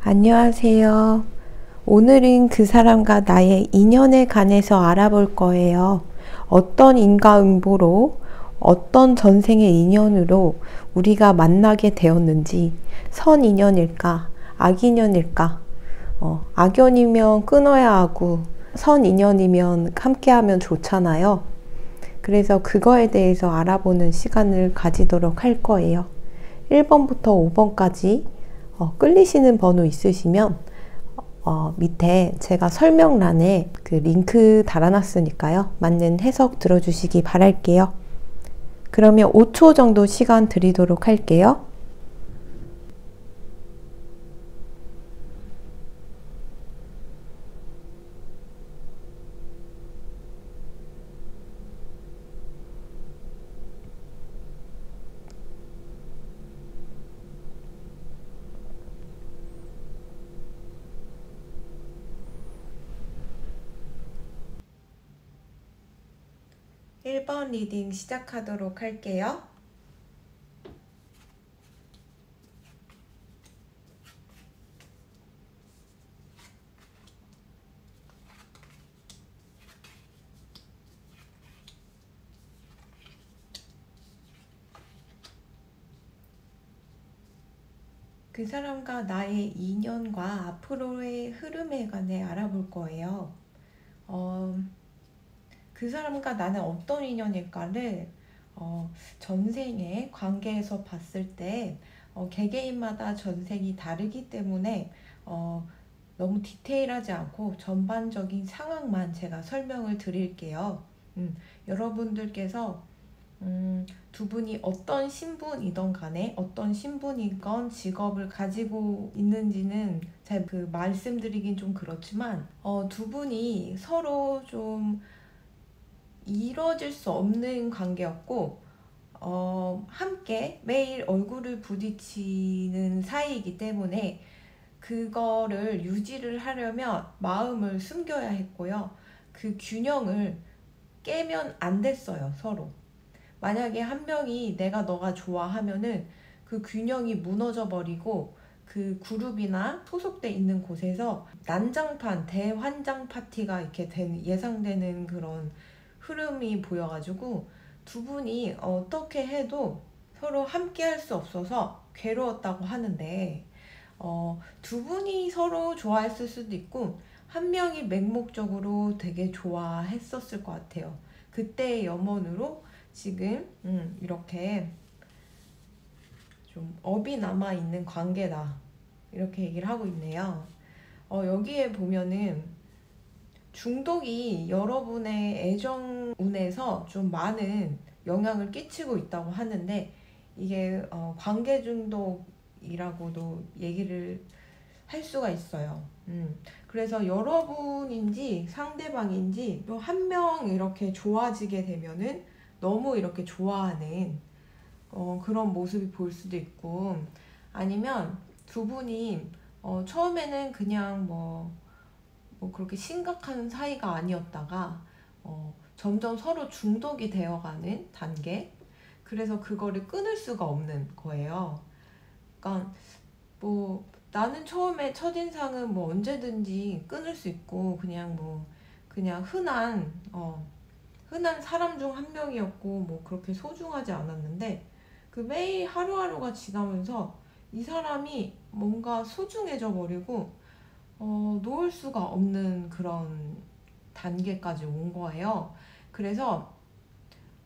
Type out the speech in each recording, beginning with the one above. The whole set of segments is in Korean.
안녕하세요. 오늘은 그 사람과 나의 인연에 관해서 알아볼 거예요. 어떤 인과응보로, 어떤 전생의 인연으로 우리가 만나게 되었는지, 선인연일까, 악인연일까, 악연이면 끊어야 하고, 선인연이면 함께하면 좋잖아요. 그래서 그거에 대해서 알아보는 시간을 가지도록 할 거예요. 1번부터 5번까지 끌리시는 번호 있으시면 밑에 제가 설명란에 그 링크 달아놨으니까요. 맞는 해석 들어주시기 바랄게요. 그러면 5초 정도 시간 드리도록 할게요. 1번 리딩 시작하도록 할게요. 그 사람과 나의 인연과 앞으로의 흐름에 관해 알아볼 거예요. 그 사람과 나는 어떤 인연일까를 전생의 관계에서 봤을 때 개개인마다 전생이 다르기 때문에 너무 디테일하지 않고 전반적인 상황만 제가 설명을 드릴게요. 여러분들께서 두 분이 어떤 신분이던 간에 어떤 신분이건 직업을 가지고 있는지는 잘 그 말씀드리긴 좀 그렇지만 두 분이 서로 좀 이뤄질 수 없는 관계였고 함께 매일 얼굴을 부딪히는 사이이기 때문에 그거를 유지를 하려면 마음을 숨겨야 했고요. 그 균형을 깨면 안 됐어요, 서로. 만약에 한 명이 내가 너가 좋아하면은 그 균형이 무너져 버리고 그 그룹이나 소속돼 있는 곳에서 난장판, 대환장 파티가 이렇게 예상되는 그런 흐름이 보여가지고 두 분이 어떻게 해도 서로 함께 할 수 없어서 괴로웠다고 하는데 두 분이 서로 좋아했을 수도 있고 한 명이 맹목적으로 되게 좋아했었을 것 같아요. 그때의 염원으로 지금 이렇게 좀 업이 남아있는 관계다 이렇게 얘기를 하고 있네요. 여기에 보면은 중독이 여러분의 애정운에서 좀 많은 영향을 끼치고 있다고 하는데 이게 관계 중독이라고도 얘기를 할 수가 있어요. 그래서 여러분인지 상대방인지 또 한 명 이렇게 좋아지게 되면은 너무 이렇게 좋아하는 그런 모습이 보일 수도 있고 아니면 두 분이 처음에는 그냥 뭐 그렇게 심각한 사이가 아니었다가 점점 서로 중독이 되어가는 단계. 그래서 그거를 끊을 수가 없는 거예요. 그러니까 뭐 나는 처음에 첫인상은 뭐 언제든지 끊을 수 있고 그냥 흔한 사람 중 한 명이었고 뭐 그렇게 소중하지 않았는데 그 매일 하루하루가 지나면서 이 사람이 뭔가 소중해져 버리고 놓을 수가 없는 그런 단계까지 온 거예요. 그래서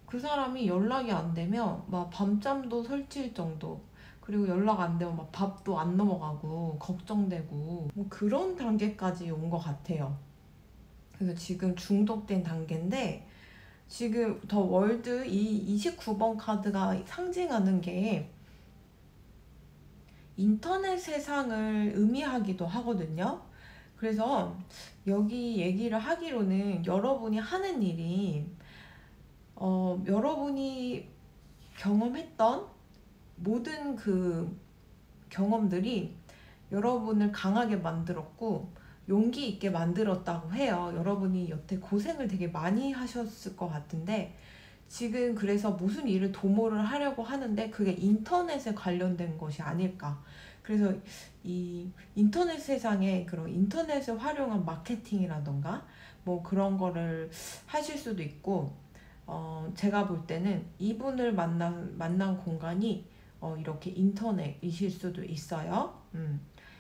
그 사람이 연락이 안 되면 막 밤잠도 설칠 정도, 그리고 연락 안 되면 막 밥도 안 넘어가고 걱정되고 뭐 그런 단계까지 온 것 같아요. 그래서 지금 중독된 단계인데 지금 더 월드 이 29번 카드가 상징하는 게 인터넷 세상을 의미하기도 하거든요. 그래서 여기 얘기를 하기로는 여러분이 하는 일이 여러분이 경험했던 모든 그 경험들이 여러분을 강하게 만들었고 용기 있게 만들었다고 해요. 여러분이 여태 고생을 되게 많이 하셨을 것 같은데 지금 그래서 무슨 일을 도모를 하려고 하는데 그게 인터넷에 관련된 것이 아닐까. 그래서 이 인터넷 세상에 그런 인터넷을 활용한 마케팅이라던가 뭐 그런 거를 하실 수도 있고, 제가 볼 때는 이분을 만난 공간이 이렇게 인터넷이실 수도 있어요.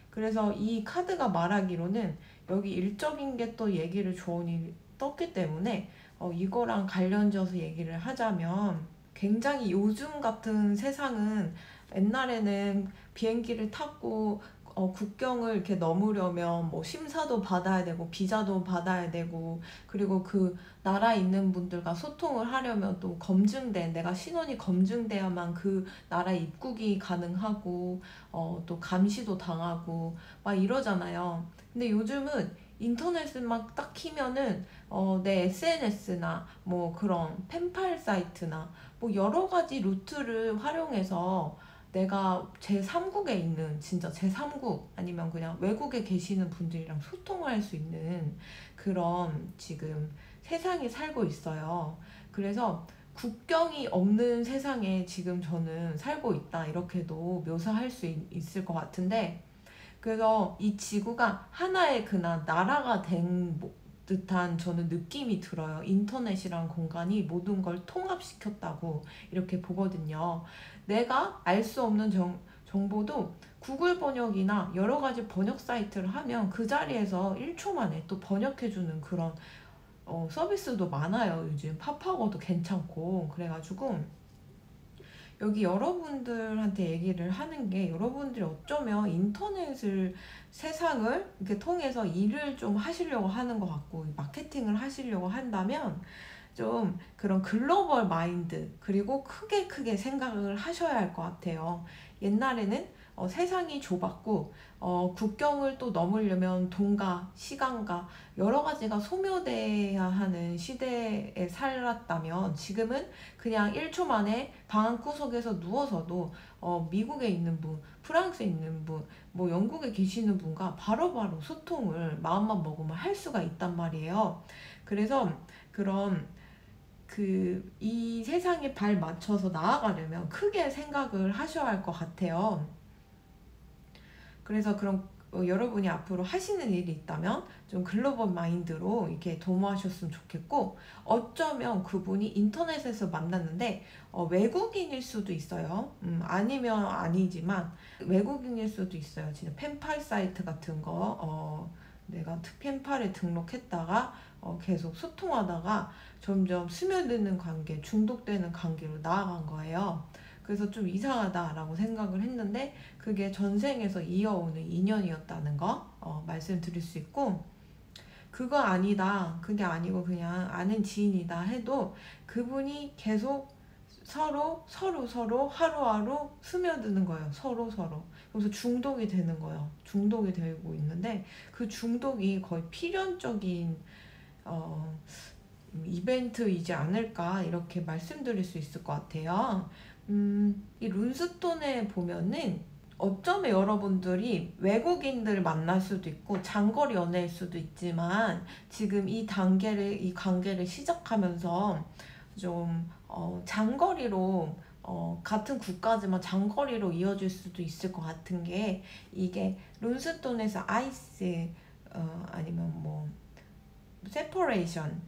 그래서 이 카드가 말하기로는 여기 일적인 게 또 얘기를 조언이 떴기 때문에 이거랑 관련져서 얘기를 하자면, 굉장히 요즘 같은 세상은, 옛날에는 비행기를 타고 국경을 이렇게 넘으려면 뭐 심사도 받아야 되고 비자도 받아야 되고, 그리고 그 나라에 있는 분들과 소통을 하려면 또 검증된, 내가 신원이 검증돼야만 그 나라에 입국이 가능하고 또 감시도 당하고 막 이러잖아요. 근데 요즘은 인터넷을 막 딱 키면은 내 SNS나 뭐 그런 펜팔 사이트나 뭐 여러 가지 루트를 활용해서 내가 제3국에 있는, 진짜 제3국 아니면 그냥 외국에 계시는 분들이랑 소통할 수 있는 그런 지금 세상이 살고 있어요. 그래서 국경이 없는 세상에 지금 저는 살고 있다, 이렇게도 묘사할 수 있을 것 같은데, 그래서 이 지구가 하나의 그냥 나라가 된 듯한 저는 느낌이 들어요. 인터넷이란 공간이 모든 걸 통합시켰다고 이렇게 보거든요. 내가 알 수 없는 정보도 구글 번역이나 여러 가지 번역 사이트를 하면 그 자리에서 1초 만에 또 번역해주는 그런 서비스도 많아요. 요즘 팝하고도 괜찮고. 그래가지고 여기 여러분들한테 얘기를 하는 게, 여러분들이 어쩌면 인터넷을, 세상을 이렇게 통해서 일을 좀 하시려고 하는 것 같고 마케팅을 하시려고 한다면 좀 그런 글로벌 마인드, 그리고 크게 생각을 하셔야 할 것 같아요. 옛날에는 세상이 좁았고 국경을 또 넘으려면 돈과 시간과 여러 가지가 소모돼야 하는 시대에 살았다면, 지금은 그냥 1초 만에 방 한구석에서 누워서도 미국에 있는 분, 프랑스에 있는 분, 뭐 영국에 계시는 분과 바로바로 소통을 마음만 먹으면 할 수가 있단 말이에요. 그래서 그런 이 세상에 발 맞춰서 나아가려면 크게 생각을 하셔야 할 것 같아요. 그래서 그런 여러분이 앞으로 하시는 일이 있다면 좀 글로벌 마인드로 이렇게 도모하셨으면 좋겠고, 어쩌면 그분이 인터넷에서 만났는데 외국인일 수도 있어요. 아니면 아니지만 외국인일 수도 있어요. 진짜 펜팔 사이트 같은 거 내가 펜팔에 등록했다가 계속 소통하다가 점점 스며드는 관계, 중독되는 관계로 나아간 거예요. 그래서 좀 이상하다라고 생각을 했는데 그게 전생에서 이어오는 인연이었다는 거 말씀드릴 수 있고, 그거 아니다, 그게 아니고 그냥 아는 지인이다 해도 그분이 계속 서로 하루하루 스며드는 거예요. 서로. 그래서 중독이 되는 거예요. 중독이 되고 있는데 그 중독이 거의 필연적인 이벤트이지 않을까, 이렇게 말씀드릴 수 있을 것 같아요. 이 룬스톤에 보면은 어쩌면 여러분들이 외국인들을 만날 수도 있고 장거리 연애일 수도 있지만, 지금 이 관계를 시작하면서 좀 장거리로, 같은 국가지만 장거리로 이어질 수도 있을 것 같은 게, 이게 룬스톤에서 아이스 아니면 뭐 세퍼레이션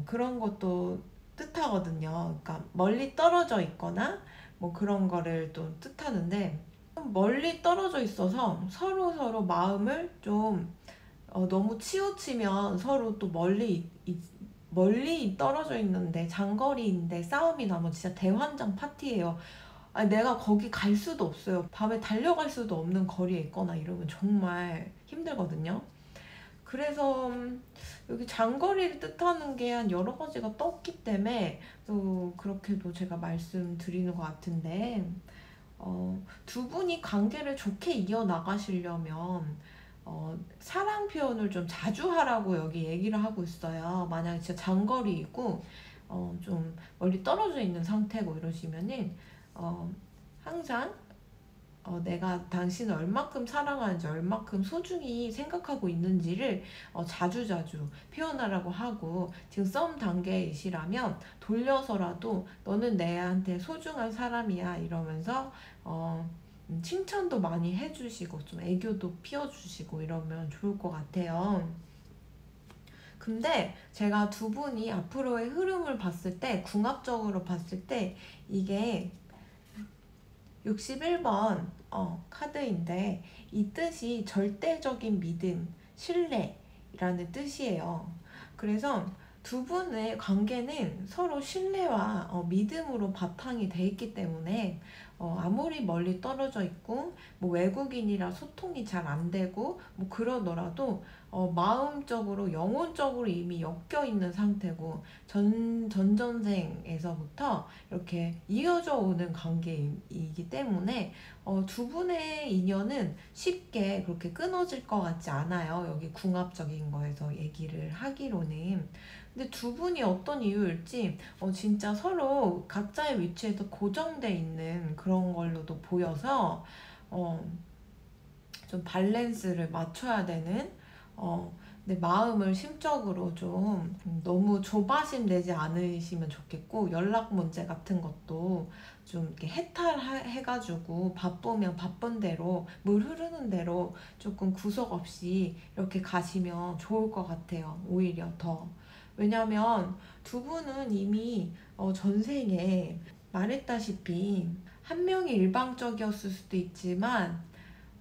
그런 것도 뜻하거든요. 그러니까 멀리 떨어져 있거나 뭐 그런 거를 또 뜻하는데, 멀리 떨어져 있어서 서로 마음을 좀 너무 치우치면 서로 또 멀리 떨어져 있는데 장거리인데 싸움이 나면 진짜 대환장 파티예요. 아니, 내가 거기 갈 수도 없어요. 밤에 달려갈 수도 없는 거리에 있거나 이러면 정말 힘들거든요. 그래서 여기 장거리를 뜻하는 게 한 여러 가지가 떴기 때문에 또 그렇게도 제가 말씀드리는 것 같은데, 두 분이 관계를 좋게 이어나가시려면 사랑 표현을 좀 자주 하라고 여기 얘기를 하고 있어요. 만약에 진짜 장거리이고 좀 멀리 떨어져 있는 상태고 이러시면은 항상 내가 당신을 얼마큼 사랑하는지, 얼마큼 소중히 생각하고 있는지를 자주자주 표현하라고 하고, 지금 썸 단계이시라면 돌려서라도 너는 내한테 소중한 사람이야 이러면서 칭찬도 많이 해주시고 좀 애교도 피워주시고 이러면 좋을 것 같아요. 근데 제가 두 분이 앞으로의 흐름을 봤을 때, 궁합적으로 봤을 때 이게 61번 카드인데, 이 뜻이 절대적인 믿음, 신뢰라는 뜻이에요. 그래서 두 분의 관계는 서로 신뢰와 믿음으로 바탕이 돼 있기 때문에 아무리 멀리 떨어져 있고 뭐 외국인이라 소통이 잘 안 되고 뭐 그러더라도 마음적으로 영혼적으로 이미 엮여 있는 상태고, 전전생에서부터 이렇게 이어져 오는 관계이기 때문에 두 분의 인연은 쉽게 그렇게 끊어질 것 같지 않아요. 여기 궁합적인 거에서 얘기를 하기로는. 근데 두 분이 어떤 이유일지 진짜 서로 각자의 위치에서 고정돼 있는 그런 걸로도 보여서 좀 밸런스를 맞춰야 되는, 내 마음을 심적으로 좀 너무 조바심 내지 않으시면 좋겠고, 연락 문제 같은 것도 좀 이렇게 해가지고 바쁘면 바쁜 대로 물 흐르는 대로 조금 구속 없이 이렇게 가시면 좋을 것 같아요. 오히려 더. 왜냐면 두 분은 이미 전생에 말했다시피 한 명이 일방적이었을 수도 있지만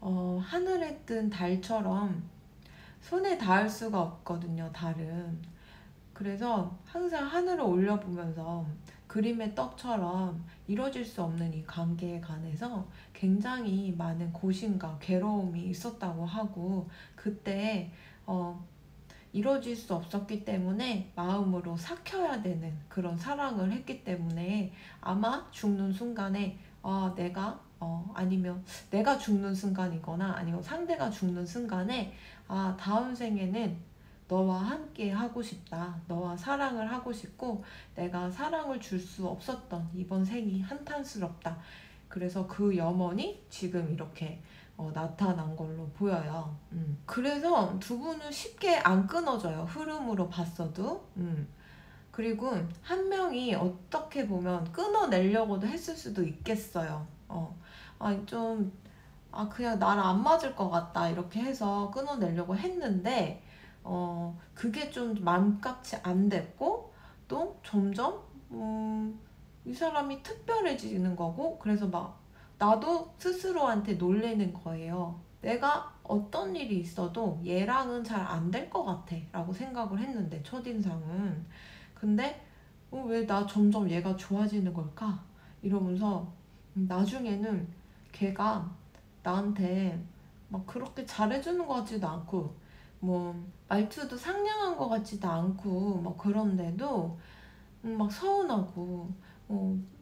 하늘에 뜬 달처럼 손에 닿을 수가 없거든요, 달은. 그래서 항상 하늘을 올려보면서 그림의 떡처럼 이루어질 수 없는 이 관계에 관해서 굉장히 많은 고심과 괴로움이 있었다고 하고, 그때 이루어질 수 없었기 때문에 마음으로 삭혀야 되는 그런 사랑을 했기 때문에, 아마 죽는 순간에 아니면 내가 죽는 순간이거나 아니면 상대가 죽는 순간에 다음 생에는 너와 함께 하고 싶다, 너와 사랑을 하고 싶고 내가 사랑을 줄 수 없었던 이번 생이 한탄스럽다, 그래서 그 염원이 지금 이렇게 나타난 걸로 보여요. 그래서 두 분은 쉽게 안 끊어져요, 흐름으로 봤어도. 그리고 한 명이 어떻게 보면 끊어내려고도 했을 수도 있겠어요. 좀 그냥 나랑 안 맞을 것 같다 이렇게 해서 끊어내려고 했는데 그게 좀 맘같이 안 됐고, 또 점점 이 사람이 특별해지는 거고, 그래서 막 나도 스스로한테 놀래는 거예요. 내가 어떤 일이 있어도 얘랑은 잘 안 될 것 같아 라고 생각을 했는데, 첫인상은. 근데 왜 나 점점 얘가 좋아지는 걸까? 이러면서 나중에는 걔가 나한테 막 그렇게 잘해주는 것 같지도 않고, 뭐 말투도 상냥한 것 같지도 않고 막 그런데도 막 서운하고,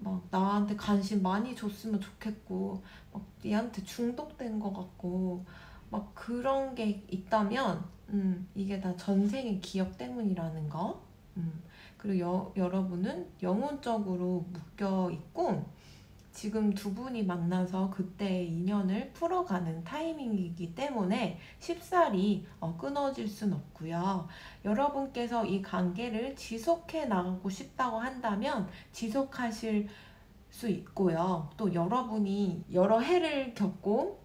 막 나한테 관심 많이 줬으면 좋겠고, 막 얘한테 중독된 것 같고, 막 그런 게 있다면 이게 다 전생의 기억 때문이라는 거. 그리고 여러분은 영혼적으로 묶여 있고, 지금 두 분이 만나서 그때의 인연을 풀어가는 타이밍이기 때문에 쉽사리 끊어질 순 없고요. 여러분께서 이 관계를 지속해 나가고 싶다고 한다면 지속하실 수 있고요. 또 여러분이 여러 해를 겪고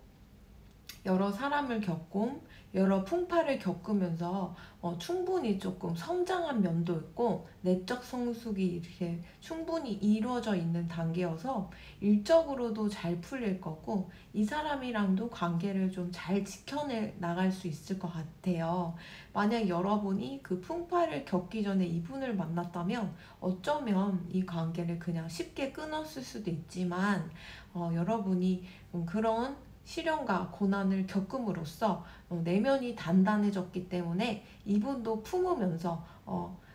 여러 사람을 겪고 여러 풍파를 겪으면서 충분히 조금 성장한 면도 있고 내적 성숙이 이렇게 충분히 이루어져 있는 단계여서 일적으로도 잘 풀릴 거고, 이 사람이랑도 관계를 좀 잘 지켜내 나갈 수 있을 것 같아요. 만약 여러분이 그 풍파를 겪기 전에 이분을 만났다면 어쩌면 이 관계를 그냥 쉽게 끊었을 수도 있지만, 여러분이 그런 시련과 고난을 겪음으로써 내면이 단단해졌기 때문에 이분도 품으면서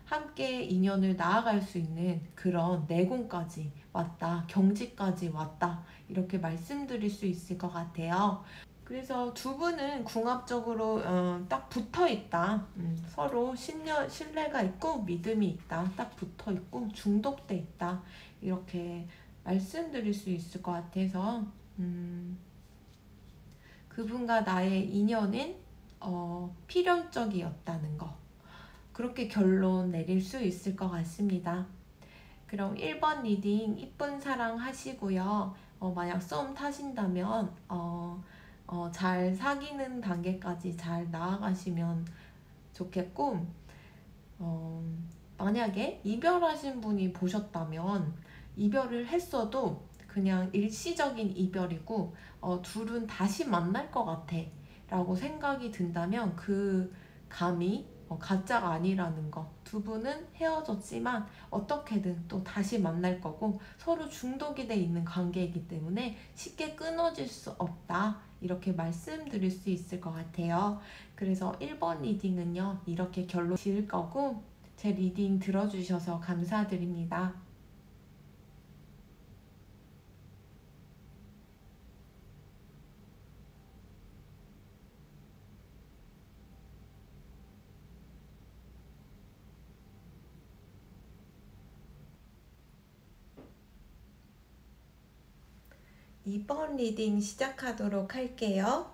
함께 인연을 나아갈 수 있는 그런 내공까지 왔다, 경지까지 왔다, 이렇게 말씀드릴 수 있을 것 같아요. 그래서 두 분은 궁합적으로 딱 붙어 있다. 서로 신뢰가 있고 믿음이 있다. 딱 붙어 있고 중독돼 있다. 이렇게 말씀드릴 수 있을 것 같아서 그분과 나의 인연은 필연적이었다는 거. 그렇게 결론 내릴 수 있을 것 같습니다. 그럼 1번 리딩 이쁜 사랑 하시고요. 만약 썸 타신다면 잘 사귀는 단계까지 잘 나아가시면 좋겠고, 만약에 이별하신 분이 보셨다면 이별을 했어도 그냥 일시적인 이별이고 둘은 다시 만날 것 같아 라고 생각이 든다면 그 감이 가짜가 아니라는 거. 두 분은 헤어졌지만 어떻게든 또 다시 만날 거고 서로 중독이 돼 있는 관계이기 때문에 쉽게 끊어질 수 없다. 이렇게 말씀드릴 수 있을 것 같아요. 그래서 1번 리딩은요, 이렇게 결론 지을 거고, 제 리딩 들어주셔서 감사드립니다. 2번 리딩 시작하도록 할게요.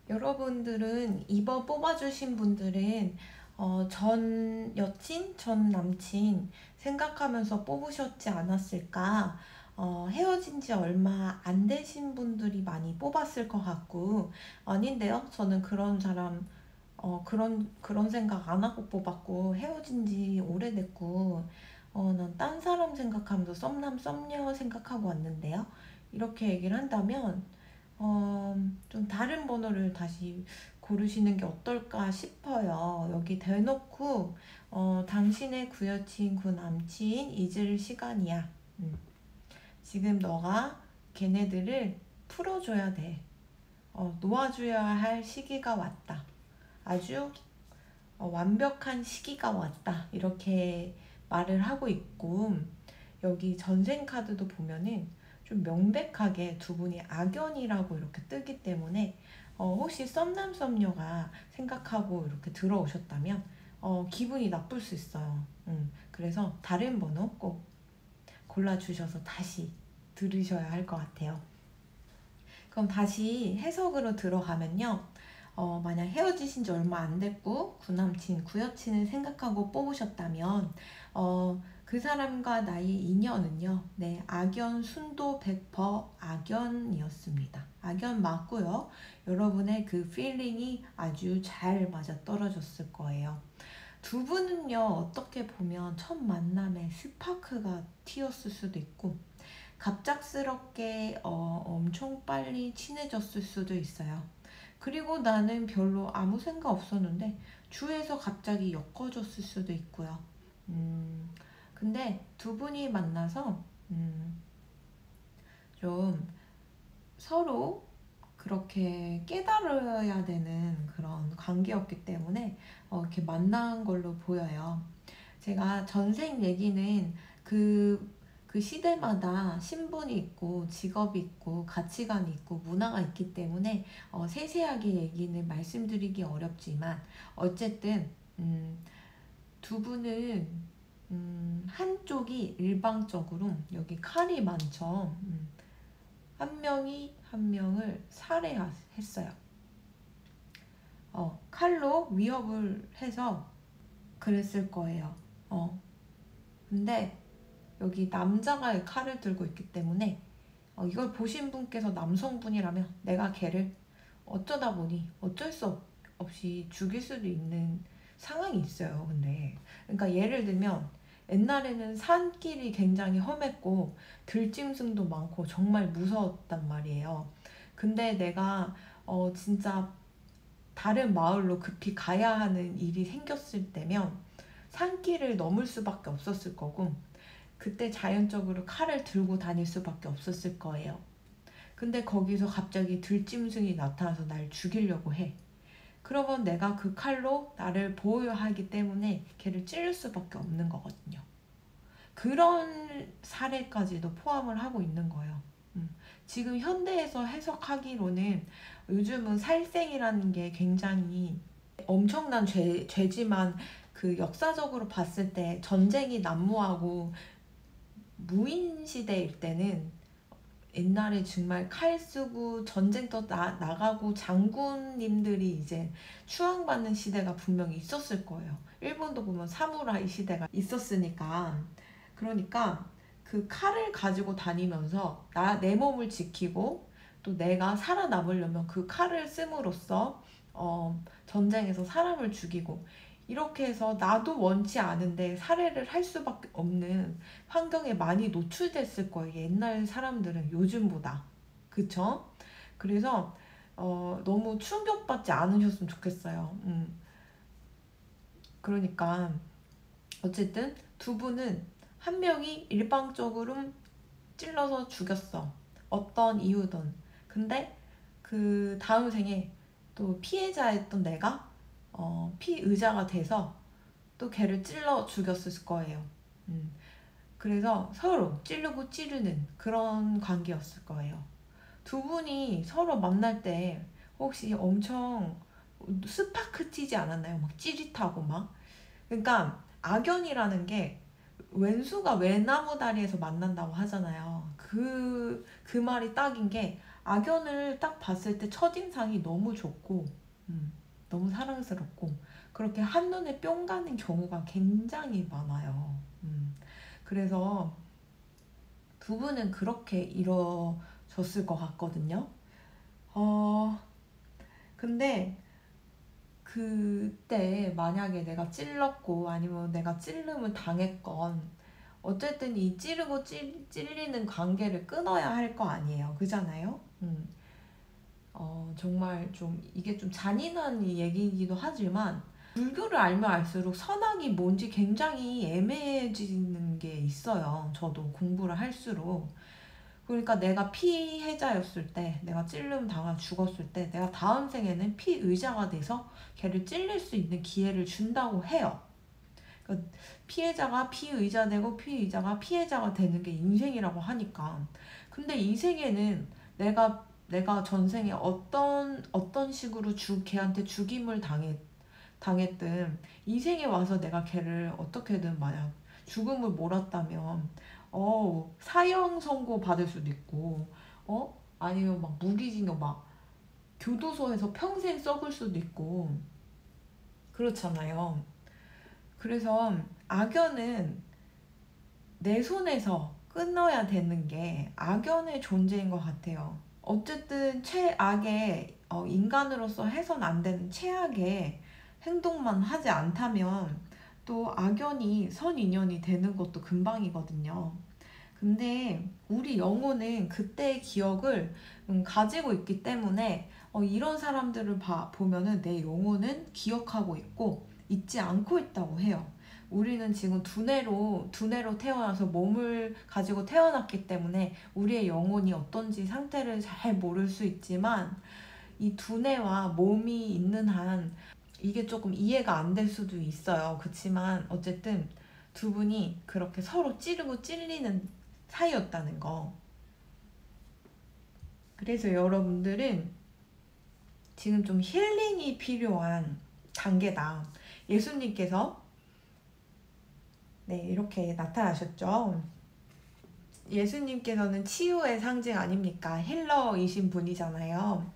여러분들은 2번 뽑아주신 분들은 전 여친, 전 남친 생각하면서 뽑으셨지 않았을까? 헤어진 지 얼마 안 되신 분들이 많이 뽑았을 것 같고, 아닌데요? 저는 그런 사람, 그런 생각 안 하고 뽑았고, 헤어진 지 오래됐고, 난 딴 사람 생각하면서 썸남, 썸녀 생각하고 왔는데요? 이렇게 얘기를 한다면, 좀 다른 번호를 다시 고르시는 게 어떨까 싶어요. 여기 대놓고 당신의 구여친, 구남친 잊을 시간이야. 지금 너가 걔네들을 풀어줘야 돼. 놓아줘야 할 시기가 왔다. 아주 완벽한 시기가 왔다. 이렇게 말을 하고 있고, 여기 전생 카드도 보면은 좀 명백하게 두 분이 악연이라고 이렇게 뜨기 때문에 혹시 썸남 썸녀가 생각하고 이렇게 들어오셨다면 기분이 나쁠 수 있어요. 그래서 다른 번호 꼭 골라주셔서 다시 들으셔야 할 것 같아요. 그럼 다시 해석으로 들어가면요. 만약 헤어지신 지 얼마 안 됐고 구남친, 구여친을 생각하고 뽑으셨다면 그 사람과 나의 인연은요. 네, 악연 순도 100% 악연이었습니다. 악연 맞고요. 여러분의 그 필링이 아주 잘 맞아떨어졌을 거예요. 두 분은요. 어떻게 보면 첫 만남에 스파크가 튀었을 수도 있고 갑작스럽게 엄청 빨리 친해졌을 수도 있어요. 그리고 나는 별로 아무 생각 없었는데 주위에서 갑자기 엮어줬을 수도 있고요. 근데 두 분이 만나서 좀 서로 그렇게 깨달아야 되는 그런 관계였기 때문에 이렇게 만난 걸로 보여요. 제가 전생 얘기는 그 시대마다 신분이 있고 직업이 있고 가치관이 있고 문화가 있기 때문에 세세하게 얘기는 말씀드리기 어렵지만 어쨌든 두 분은 한쪽이 일방적으로 여기 칼이 많죠. 한 명이 한 명을 살해했어요. 칼로 위협을 해서 그랬을 거예요. 근데 여기 남자가 칼을 들고 있기 때문에 이걸 보신 분께서 남성분이라면 내가 걔를 어쩌다 보니 어쩔 수 없이 죽일 수도 있는 상황이 있어요. 근데 그러니까 예를 들면 옛날에는 산길이 굉장히 험했고 들짐승도 많고 정말 무서웠단 말이에요. 근데 내가 진짜 다른 마을로 급히 가야 하는 일이 생겼을 때면 산길을 넘을 수밖에 없었을 거고 그때 자연적으로 칼을 들고 다닐 수밖에 없었을 거예요. 근데 거기서 갑자기 들짐승이 나타나서 날 죽이려고 해. 그러면 내가 그 칼로 나를 보호해야 하기 때문에 걔를 찌를 수밖에 없는 거거든요. 그런 사례까지도 포함을 하고 있는 거예요. 지금 현대에서 해석하기로는 요즘은 살생이라는 게 굉장히 엄청난 죄지만 그 역사적으로 봤을 때 전쟁이 난무하고 무인 시대일 때는 옛날에 정말 칼 쓰고 전쟁터 나가고 장군님들이 이제 추앙받는 시대가 분명히 있었을 거예요. 일본도 보면 사무라이 시대가 있었으니까. 그러니까 그 칼을 가지고 다니면서 내 몸을 지키고 또 내가 살아남으려면 그 칼을 씀으로써 전쟁에서 사람을 죽이고 이렇게 해서 나도 원치 않은데 살해를 할 수밖에 없는 환경에 많이 노출됐을 거예요. 옛날 사람들은 요즘보다. 그쵸? 그래서 너무 충격받지 않으셨으면 좋겠어요. 그러니까 어쨌든 두 분은 한 명이 일방적으로 찔러서 죽였어. 어떤 이유든. 근데 그 다음 생에 또 피해자였던 내가 피의자가 돼서 또 걔를 찔러 죽였을 거예요. 음. 그래서 서로 찌르고 찌르는 그런 관계였을 거예요. 두 분이 서로 만날 때 혹시 엄청 스파크 튀지 않았나요? 막 찌릿하고 막. 그러니까 악연이라는 게 왼수가 외나무 다리에서 만난다고 하잖아요. 그 말이 딱인 게 악연을 딱 봤을 때 첫인상이 너무 좋고, 너무 사랑스럽고, 그렇게 한눈에 뿅 가는 경우가 굉장히 많아요. 그래서 두 분은 그렇게 이루어졌을 것 같거든요. 어, 근데 그때 만약에 내가 찔렀고 아니면 내가 찔름을 당했건 어쨌든 이 찌르고 찔리는 관계를 끊어야 할 거 아니에요. 그잖아요? 정말 좀 이게 좀 잔인한 얘기이기도 하지만 불교를 알면 알수록 선악이 뭔지 굉장히 애매해지는 게 있어요. 저도 공부를 할수록. 그러니까 내가 피해자였을 때, 내가 찔름 당하 죽었을 때, 내가 다음 생에는 피의자가 돼서 걔를 찔릴 수 있는 기회를 준다고 해요. 그러니까 피해자가 피의자 되고 피의자가 피해자가 되는 게 인생이라고 하니까. 근데 이 생에는 내가 전생에 어떤 식으로 걔한테 죽임을 당했든 이 생에 와서 내가 걔를 어떻게든 만약 죽음을 몰았다면 사형 선고 받을 수도 있고 아니면 막 무기징역 막 교도소에서 평생 썩을 수도 있고 그렇잖아요. 그래서 악연은 내 손에서 끊어야 되는 게 악연의 존재인 것 같아요. 어쨌든 최악의 인간으로서 해선 안 되는 최악의 행동만 하지 않다면 또 악연이 선인연이 되는 것도 금방이거든요. 근데 우리 영혼은 그때의 기억을 가지고 있기 때문에 이런 사람들을 보면은 내 영혼은 기억하고 있고 잊지 않고 있다고 해요. 우리는 지금 두뇌로 태어나서 몸을 가지고 태어났기 때문에 우리의 영혼이 어떤지 상태를 잘 모를 수 있지만 이 두뇌와 몸이 있는 한 이게 조금 이해가 안 될 수도 있어요. 그렇지만 어쨌든 두 분이 그렇게 서로 찌르고 찔리는 사이였다는 거. 그래서 여러분들은 지금 좀 힐링이 필요한 단계다. 예수님께서 네, 이렇게 나타나셨죠. 예수님께서는 치유의 상징 아닙니까? 힐러이신 분이잖아요.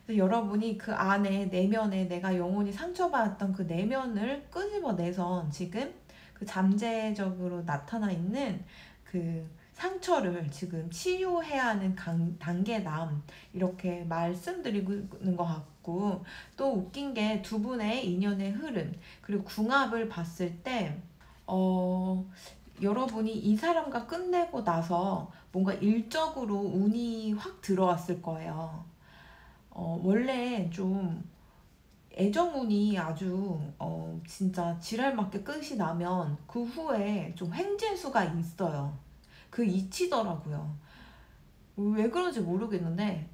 그래서 여러분이 그 안에 내면에 내가 영혼이 상처받았던 그 내면을 끄집어내서 지금 그 잠재적으로 나타나 있는 그 상처를 지금 치유해야 하는 단계다. 이렇게 말씀드리는 것 같고 또 웃긴 게 두 분의 인연의 흐름 그리고 궁합을 봤을 때 여러분이 이 사람과 끝내고 나서 뭔가 일적으로 운이 확 들어왔을 거예요. 원래 좀 애정운이 아주 진짜 지랄맞게 끝이 나면 그 후에 좀 횡재수가 있어요. 그 잊히더라고요. 왜 그런지 모르겠는데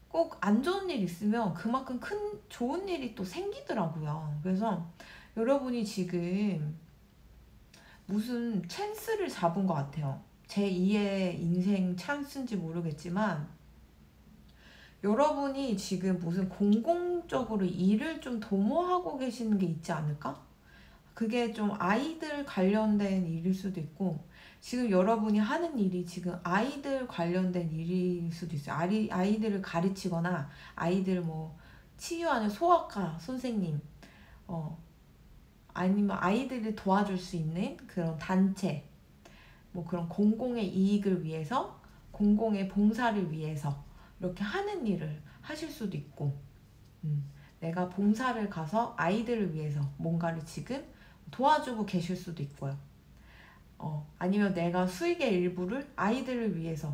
꼭 안 좋은 일 있으면 그만큼 큰 좋은 일이 또 생기더라고요. 그래서 여러분이 지금 무슨 찬스를 잡은 것 같아요. 제 2의 인생 찬스인지 모르겠지만 여러분이 지금 무슨 공공적으로 일을 좀 도모하고 계시는 게 있지 않을까? 그게 좀 아이들 관련된 일일 수도 있고, 지금 여러분이 하는 일이 지금 아이들 관련된 일일 수도 있어요. 아이들을 가르치거나, 아이들 뭐, 치유하는 소아과 선생님, 어, 아니면 아이들을 도와줄 수 있는 그런 단체, 뭐 그런 공공의 이익을 위해서, 공공의 봉사를 위해서, 이렇게 하는 일을 하실 수도 있고, 음, 내가 봉사를 가서 아이들을 위해서 뭔가를 지금 도와주고 계실 수도 있고요. 아니면 내가 수익의 일부를 아이들을 위해서,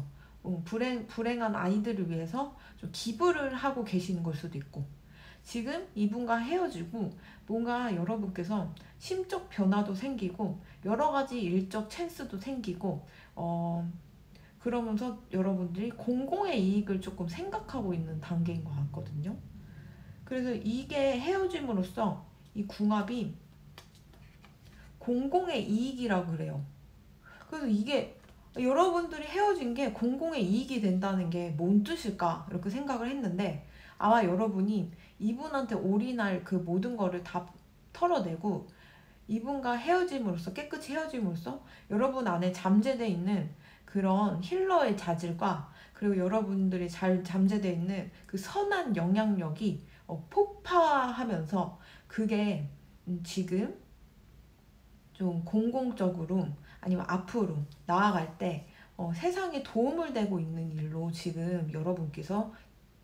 불행한 아이들을 위해서 좀 기부를 하고 계시는 걸 수도 있고, 지금 이분과 헤어지고 뭔가 여러분께서 심적 변화도 생기고 여러 가지 일적 찬스도 생기고, 그러면서 여러분들이 공공의 이익을 조금 생각하고 있는 단계인 것 같거든요. 그래서 이게 헤어짐으로써 이 궁합이 공공의 이익이라고 그래요. 그래서 이게 여러분들이 헤어진 게 공공의 이익이 된다는 게 뭔 뜻일까 이렇게 생각을 했는데, 아마 여러분이 이분한테 올인할 그 모든 거를 다 털어내고 이분과 헤어짐으로써, 깨끗이 헤어짐으로써 여러분 안에 잠재되어 있는 그런 힐러의 자질과, 그리고 여러분들이 잘 잠재되어 있는 그 선한 영향력이 폭파하면서, 그게 지금 좀 공공적으로 아니면 앞으로 나아갈 때 세상에 도움을 되고 있는 일로 지금 여러분께서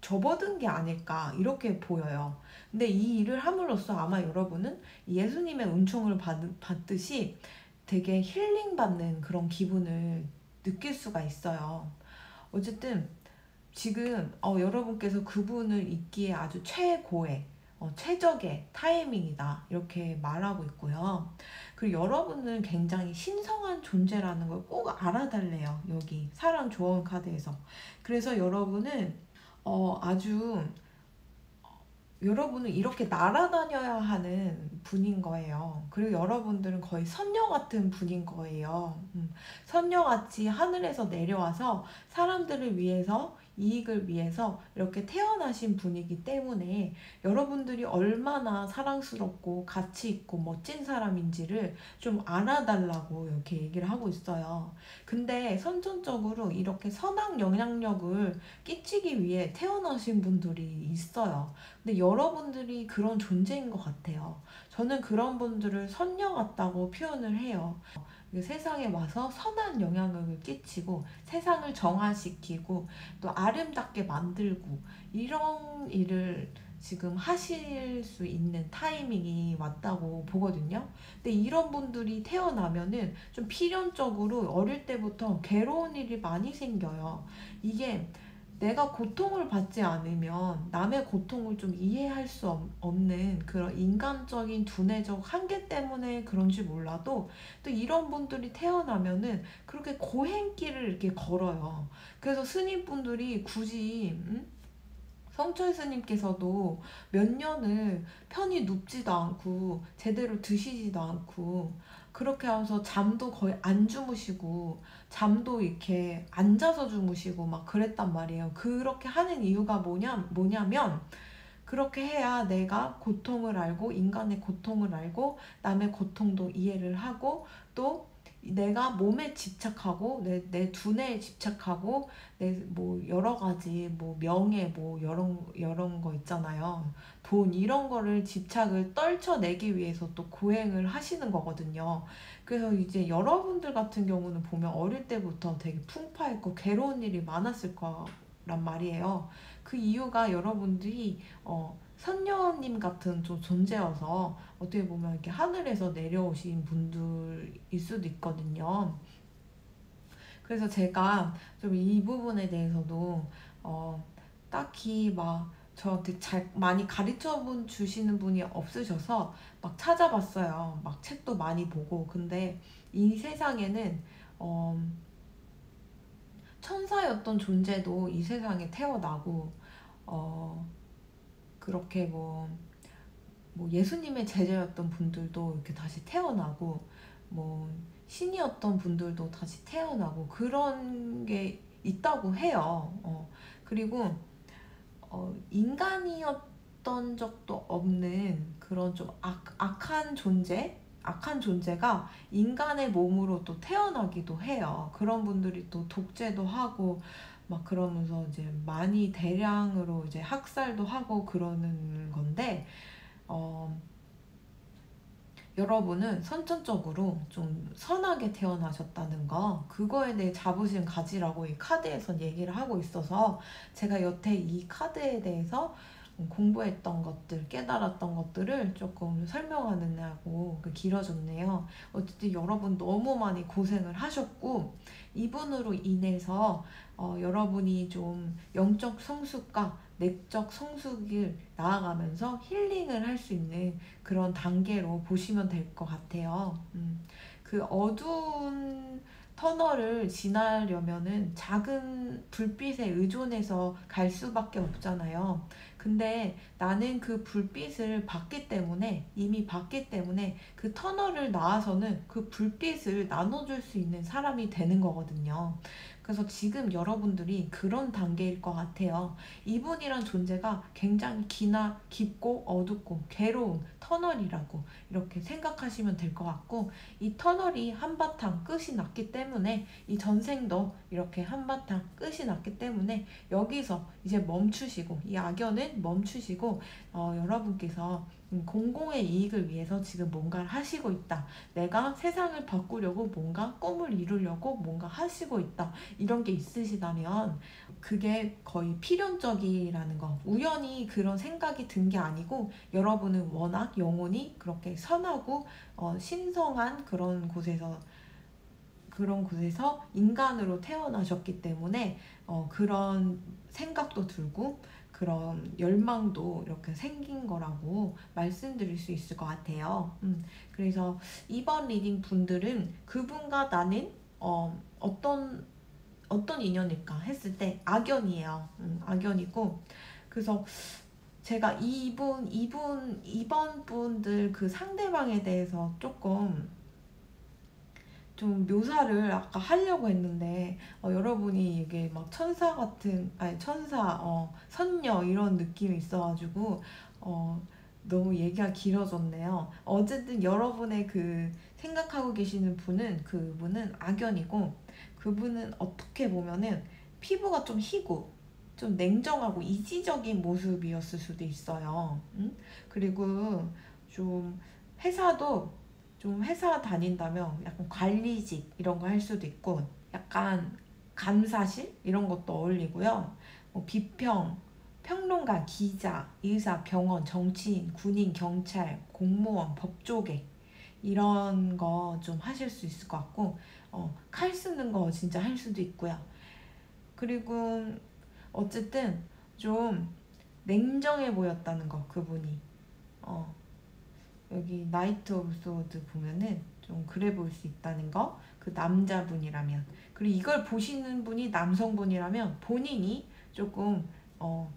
접어든 게 아닐까 이렇게 보여요. 근데 이 일을 함으로써 아마 여러분은 예수님의 은총을 받듯이 되게 힐링받는 그런 기분을 느낄 수가 있어요. 어쨌든 지금 여러분께서 그분을 잊기에 아주 최고의, 최적의 타이밍이다 이렇게 말하고 있고요. 그리고 여러분은 굉장히 신성한 존재라는 걸 꼭 알아달래요. 여기 사랑 조언 카드에서. 그래서 여러분은 아주, 여러분은 이렇게 날아다녀야 하는 분인 거예요. 그리고 여러분들은 거의 선녀 같은 분인 거예요. 선녀같이 하늘에서 내려와서 사람들을 위해서, 이익을 위해서 이렇게 태어나신 분이기 때문에 여러분들이 얼마나 사랑스럽고 가치 있고 멋진 사람인지를 좀 알아달라고 이렇게 얘기를 하고 있어요. 근데 선천적으로 이렇게 선한 영향력을 끼치기 위해 태어나신 분들이 있어요. 근데 여러분들이 그런 존재인 것 같아요. 저는 그런 분들을 선녀 같다고 표현을 해요. 세상에 와서 선한 영향을 끼치고 세상을 정화시키고 또 아름답게 만들고 이런 일을 지금 하실 수 있는 타이밍이 왔다고 보거든요. 근데 이런 분들이 태어나면은 좀 필연적으로 어릴 때부터 괴로운 일이 많이 생겨요. 이게 내가 고통을 받지 않으면 남의 고통을 좀 이해할 수 없는 그런 인간적인 두뇌적 한계 때문에 그런지 몰라도, 또 이런 분들이 태어나면은 그렇게 고행길을 이렇게 걸어요. 그래서 스님분들이 굳이 성철 스님께서도 몇 년을 편히 눕지도 않고 제대로 드시지도 않고 그렇게 하면서 잠도 거의 안 주무시고 잠도 이렇게 앉아서 주무시고 막 그랬단 말이에요. 그렇게 하는 이유가 뭐냐면 그렇게 해야 내가 고통을 알고 인간의 고통을 알고 남의 고통도 이해를 하고, 또 내가 몸에 집착하고 내 두뇌에 집착하고 내 뭐 여러 가지 뭐 명예 뭐 여러 거 있잖아요. 돈 이런 거를 집착을 떨쳐내기 위해서 또 고행을 하시는 거거든요. 그래서 이제 여러분들 같은 경우는 보면 어릴 때부터 되게 풍파했고 괴로운 일이 많았을 거란 말이에요. 그 이유가 여러분들이 선녀님 같은 좀 존재여서 어떻게 보면 이렇게 하늘에서 내려오신 분들일 수도 있거든요. 그래서 제가 좀 이 부분에 대해서도 딱히 막 저한테 잘 많이 주시는 분이 없으셔서 막 찾아봤어요. 막 책도 많이 보고. 근데 이 세상에는 어, 천사였던 존재도 이 세상에 태어나고, 어, 그렇게 뭐 예수님의 제자였던 분들도 이렇게 다시 태어나고, 뭐 신이었던 분들도 다시 태어나고 그런 게 있다고 해요. 그리고 인간이었던 적도 없는 그런 좀 악한 존재? 악한 존재가 인간의 몸으로 또 태어나기도 해요. 그런 분들이 또 독재도 하고 막 그러면서 이제 많이 대량으로 이제 학살도 하고 그러는 건데, 어, 여러분은 선천적으로 좀 선하게 태어나셨다는 거, 그거에 대해 자부심 가지라고 이 카드에선 얘기를 하고 있어서 제가 여태 이 카드에 대해서 공부했던 것들, 깨달았던 것들을 조금 설명하느냐고 길어졌네요. 어쨌든 여러분 너무 많이 고생을 하셨고, 이분으로 인해서 여러분이 좀 영적 성숙과 내적 성숙을 나아가면서 힐링을 할 수 있는 그런 단계로 보시면 될 것 같아요. 그 어두운 터널을 지나려면은 작은 불빛에 의존해서 갈 수밖에 없잖아요. 근데 나는 그 불빛을 봤기 때문에, 이미 봤기 때문에 그 터널을 나와서는 그 불빛을 나눠줄 수 있는 사람이 되는 거거든요. 그래서 지금 여러분들이 그런 단계일 것 같아요. 이분이란 존재가 굉장히 깊고 어둡고 괴로운 터널이라고 이렇게 생각하시면 될 것 같고, 이 터널이 한바탕 끝이 났기 때문에, 이 전생도 이렇게 한바탕 끝이 났기 때문에 여기서 이제 멈추시고, 이 악연은 멈추시고, 여러분께서 공공의 이익을 위해서 지금 뭔가를 하시고 있다. 내가 세상을 바꾸려고 뭔가 꿈을 이루려고 뭔가 하시고 있다. 이런 게 있으시다면 그게 거의 필연적이라는 거. 우연히 그런 생각이 든 게 아니고, 여러분은 워낙 영혼이 그렇게 선하고 신성한 그런 곳에서 인간으로 태어나셨기 때문에 그런 생각도 들고 그런 열망도 이렇게 생긴 거라고 말씀드릴 수 있을 것 같아요. 그래서 이번 리딩 분들은 그분과 나는 어떤 인연일까 했을 때 악연이에요. 악연이고, 그래서 제가 이번 분들 그 상대방에 대해서 조금 좀 묘사를 아까 하려고 했는데, 여러분이 이게 막 천사 같은, 아니 천사, 선녀 이런 느낌이 있어가지고 어, 너무 얘기가 길어졌네요. 어쨌든 여러분의 그 생각하고 계시는 그분은 악연이고, 그분은 어떻게 보면은 피부가 좀 희고 좀 냉정하고 이지적인 모습이었을 수도 있어요. 그리고 좀 회사도 좀 회사 다닌다면 약간 관리직 이런 거 할 수도 있고, 약간 감사실 이런 것도 어울리고요. 뭐 비평, 평론가, 기자, 의사, 병원, 정치인, 군인, 경찰, 공무원, 법조계 이런 거 좀 하실 수 있을 것 같고, 칼 쓰는 거 진짜 할 수도 있고요. 그리고 어쨌든 좀 냉정해 보였다는 거, 그분이. 어, 여기 나이트 오브 소드 보면은 좀 그래 보일 수 있다는 거. 그 남자분이라면, 그리고 이걸 보시는 분이 남성분이라면 본인이 조금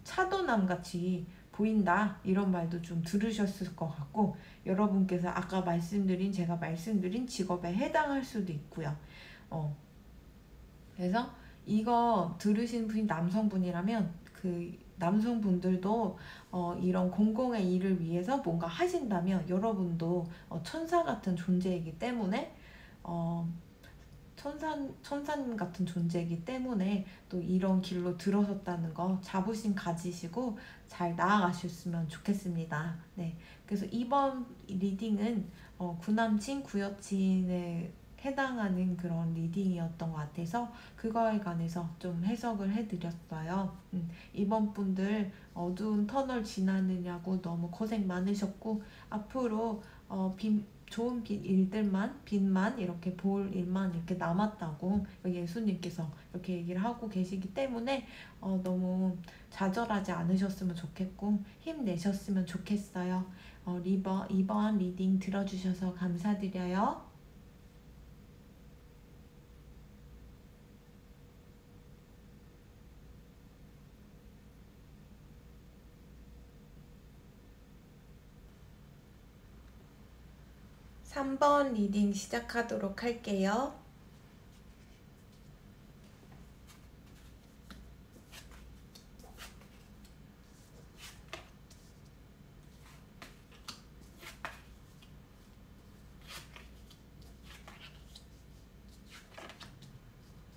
차도남 같이 보인다 이런 말도 좀 들으셨을 것 같고, 여러분께서 아까 제가 말씀드린 직업에 해당할 수도 있고요. 어, 그래서 이거 들으신 분이 남성분이라면 그 남성분들도 이런 공공의 일을 위해서 뭔가 하신다면 여러분도 천사 같은 존재이기 때문에, 어, 천사님 같은 존재이기 때문에 또 이런 길로 들어섰다는 거 자부심 가지시고 잘 나아가셨으면 좋겠습니다. 네. 그래서 이번 리딩은 구남친, 구여친에 해당하는 그런 리딩이었던 것 같아서 그거에 관해서 좀 해석을 해드렸어요. 이번 분들 어두운 터널 지나느냐고 너무 고생 많으셨고, 앞으로 좋은 빛만 이렇게 볼 일만 이렇게 남았다고 예수님께서 이렇게 얘기를 하고 계시기 때문에 너무 좌절하지 않으셨으면 좋겠고 힘내셨으면 좋겠어요. 이번 리딩 들어주셔서 감사드려요. 3번 리딩 시작하도록 할게요.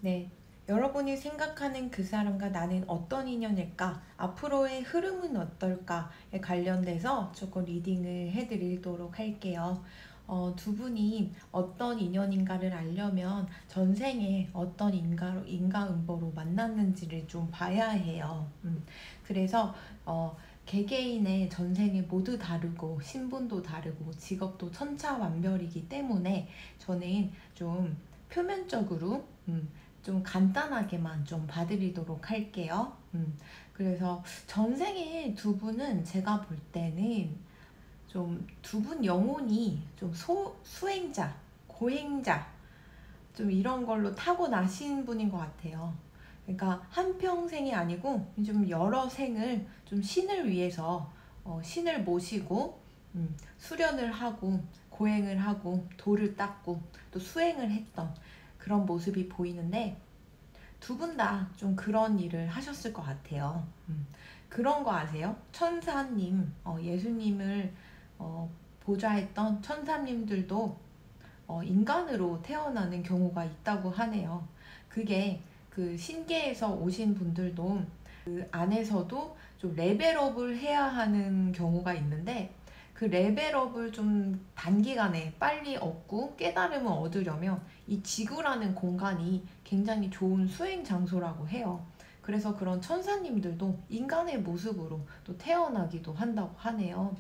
네. 여러분이 생각하는 그 사람과 나는 어떤 인연일까? 앞으로의 흐름은 어떨까?에 관련돼서 조금 리딩을 해드리도록 할게요. 두 분이 어떤 인연인가를 알려면 전생에 어떤 인과응보로 만났는지를 좀 봐야 해요. 그래서 개개인의 전생이 모두 다르고 신분도 다르고 직업도 천차만별이기 때문에 저는 좀 표면적으로 좀 간단하게만 좀 봐드리도록 할게요. 그래서 전생에 두 분은 제가 볼 때는 좀 두 분 영혼이 좀 수행자, 고행자, 좀 이런 걸로 타고나신 분인 것 같아요. 그러니까 한 평생이 아니고 좀 여러 생을 좀 신을 위해서 신을 모시고 수련을 하고 고행을 하고 도를 닦고 또 수행을 했던 그런 모습이 보이는데 두 분 다 좀 그런 일을 하셨을 것 같아요. 그런 거 아세요? 천사님, 예수님을 보좌했던 천사님들도 인간으로 태어나는 경우가 있다고 하네요. 그게 그 신계에서 오신 분들도 그 안에서도 좀 레벨업을 해야 하는 경우가 있는데 그 레벨업을 좀 단기간에 빨리 얻고 깨달음을 얻으려면 이 지구라는 공간이 굉장히 좋은 수행 장소라고 해요. 그래서 그런 천사님들도 인간의 모습으로 또 태어나기도 한다고 하네요.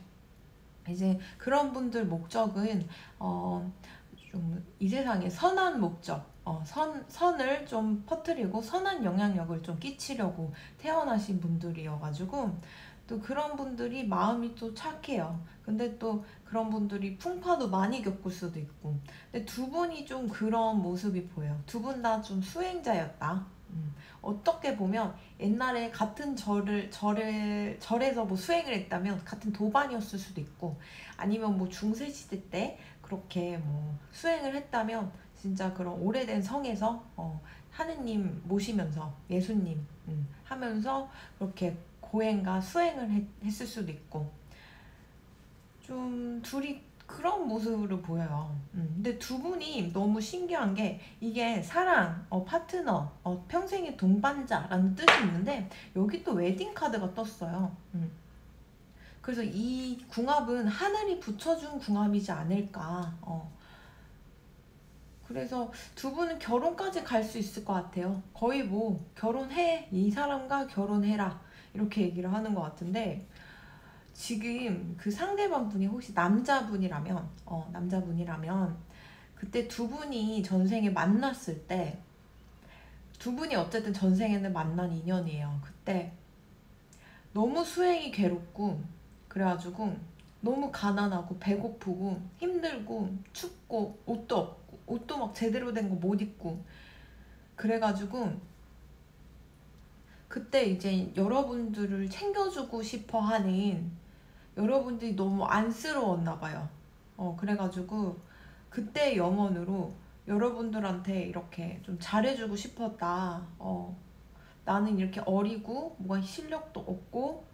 이제 그런 분들 목적은 좀 이 세상에 선한 목적, 선을 좀 퍼뜨리고 선한 영향력을 좀 끼치려고 태어나신 분들이어가지고 또 그런 분들이 마음이 또 착해요. 근데 또 그런 분들이 풍파도 많이 겪을 수도 있고. 근데 두 분이 좀 그런 모습이 보여요. 두 분 다 좀 수행자였다. 어떻게 보면 옛날에 같은 절에서 뭐 수행을 했다면 같은 도반이었을 수도 있고 아니면 뭐 중세시대 때 그렇게 뭐 수행을 했다면 진짜 그런 오래된 성에서 하느님 모시면서 예수님 하면서 그렇게 고행과 수행을 했을 수도 있고 좀 둘이 그런 모습으로 보여요. 근데 두 분이 너무 신기한 게 이게 사랑, 파트너, 평생의 동반자라는 뜻이 있는데 여기 또 웨딩 카드가 떴어요. 그래서 이 궁합은 하늘이 붙여준 궁합이지 않을까. 그래서 두 분은 결혼까지 갈 수 있을 것 같아요. 거의 뭐 결혼해, 이 사람과 결혼해라 이렇게 얘기를 하는 것 같은데 지금 그 상대방 분이 혹시 남자분이라면 그때 두 분이 전생에 만났을 때 두 분이 어쨌든 전생에는 만난 인연이에요. 그때 너무 수행이 괴롭고 그래가지고 너무 가난하고 배고프고 힘들고 춥고 옷도 없고 옷도 막 제대로 된 거 못 입고 그래가지고 그때 이제 여러분들을 챙겨주고 싶어 하는 여러분들이 너무 안쓰러웠나 봐요. 그래가지고 그때 영혼으로 여러분들한테 이렇게 좀 잘해주고 싶었다. 나는 이렇게 어리고 뭐가 실력도 없고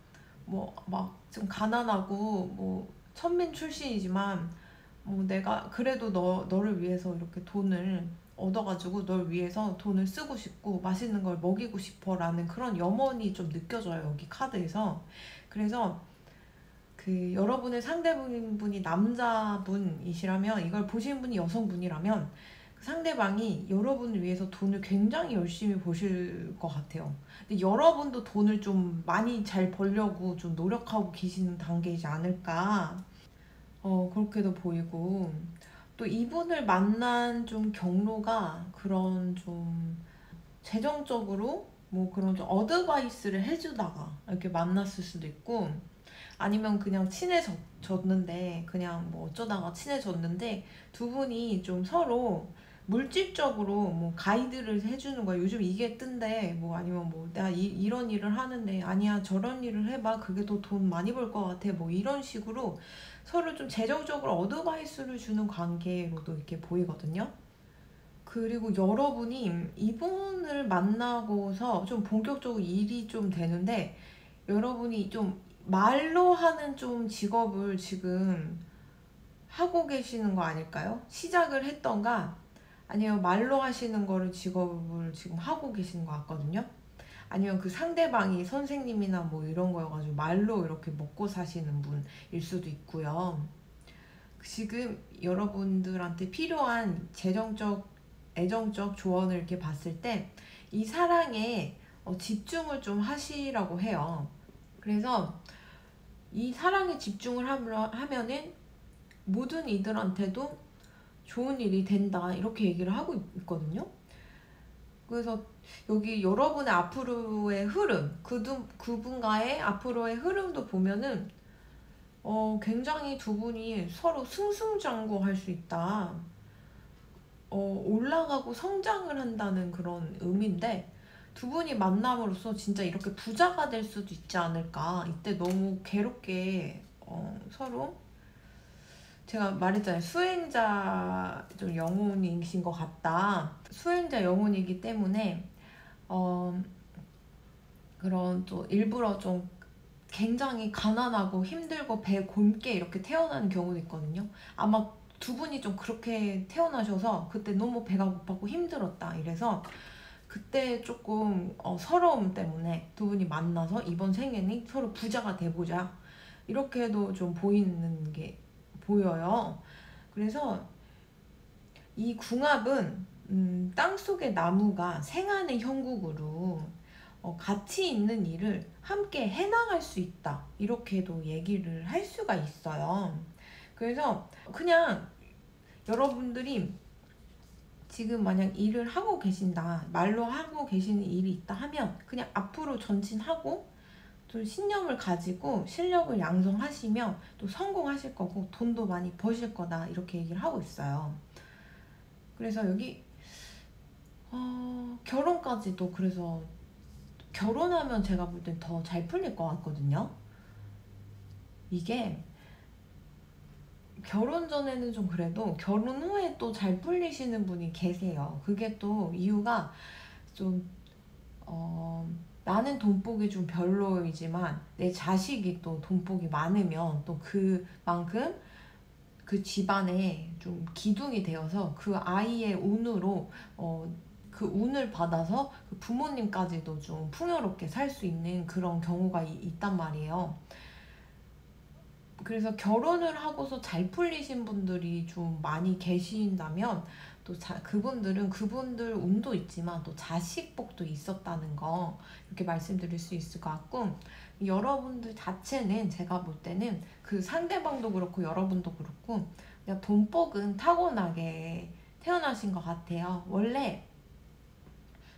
뭐 막 좀 가난하고 뭐 천민 출신이지만 뭐 내가 그래도 너를 위해서 이렇게 돈을 얻어가지고 널 위해서 돈을 쓰고 싶고 맛있는 걸 먹이고 싶어라는 그런 염원이 좀 느껴져요 여기 카드에서. 그래서 그 여러분의 상대분이 남자분이시라면 이걸 보시는 분이 여성분이라면 그 상대방이 여러분을 위해서 돈을 굉장히 열심히 버실 것 같아요. 근데 여러분도 돈을 좀 많이 잘 벌려고 좀 노력하고 계시는 단계이지 않을까 그렇게도 보이고 또 이분을 만난 좀 경로가 그런 좀 재정적으로 뭐 그런 좀 어드바이스를 해주다가 이렇게 만났을 수도 있고 아니면 그냥 친해졌는데 그냥 뭐 어쩌다가 친해졌는데 두 분이 좀 서로 물질적으로 뭐 가이드를 해주는 거야. 요즘 이게 뜬데 뭐 아니면 뭐 내가 이런 일을 하는데 아니야 저런 일을 해봐 그게 더 돈 많이 벌 것 같아 뭐 이런 식으로 서로 좀 재정적으로 어드바이스를 주는 관계로도 이렇게 보이거든요. 그리고 여러분이 이분을 만나고서 좀 본격적으로 일이 좀 되는데 여러분이 좀 말로 하는 좀 직업을 지금 하고 계시는 거 아닐까요? 시작을 했던가 아니면 말로 하시는 거를 직업을 지금 하고 계시는 것 같거든요. 아니면 그 상대방이 선생님이나 뭐 이런 거여가지고 말로 이렇게 먹고 사시는 분일 수도 있고요. 지금 여러분들한테 필요한 재정적, 애정적 조언을 이렇게 봤을 때 이 사랑에 집중을 좀 하시라고 해요. 그래서 이 사랑에 집중을 하면은 모든 이들한테도 좋은 일이 된다 이렇게 얘기를 하고 있거든요. 그래서 여기 여러분의 앞으로의 흐름, 그분과의 앞으로의 흐름도 보면은 굉장히 두 분이 서로 승승장구할 수 있다. 올라가고 성장을 한다는 그런 의미인데 두 분이 만남으로써 진짜 이렇게 부자가 될 수도 있지 않을까. 이때 너무 괴롭게 서로 제가 말했잖아요. 수행자 좀 영혼이신 것 같다. 수행자 영혼이기 때문에 그런 또 일부러 좀 굉장히 가난하고 힘들고 배 곪게 이렇게 태어나는 경우도 있거든요. 아마 두 분이 좀 그렇게 태어나셔서 그때 너무 배가 고팠고 힘들었다 이래서 그때 조금 서러움 때문에 두 분이 만나서 이번 생에는 서로 부자가 돼보자 이렇게도 좀 보이는 게 보여요. 그래서 이 궁합은 땅속의 나무가 생하는 형국으로 가치 있는 일을 함께 해나갈 수 있다 이렇게도 얘기를 할 수가 있어요. 그래서 그냥 여러분들이 지금 만약 일을 하고 계신다, 말로 하고 계시는 일이 있다 하면 그냥 앞으로 전진하고 좀 신념을 가지고 실력을 양성하시면 또 성공하실 거고 돈도 많이 버실 거다 이렇게 얘기를 하고 있어요. 그래서 여기 결혼까지도 그래서 결혼하면 제가 볼 땐 더 잘 풀릴 것 같거든요. 이게 결혼 전에는 좀 그래도 결혼 후에 또 잘 풀리시는 분이 계세요. 그게 또 이유가 좀 나는 돈복이 좀 별로이지만 내 자식이 또 돈복이 많으면 또 그만큼 그 집안에 좀 기둥이 되어서 그 아이의 운으로 그 운을 받아서 그 부모님까지도 좀 풍요롭게 살 수 있는 그런 경우가 있단 말이에요. 그래서 결혼을 하고서 잘 풀리신 분들이 좀 많이 계신다면 또 그분들은 그분들 운도 있지만 또 자식 복도 있었다는 거 이렇게 말씀드릴 수 있을 것 같고 여러분들 자체는 제가 볼 때는 그 상대방도 그렇고 여러분도 그렇고 그냥 돈복은 타고나게 태어나신 것 같아요. 원래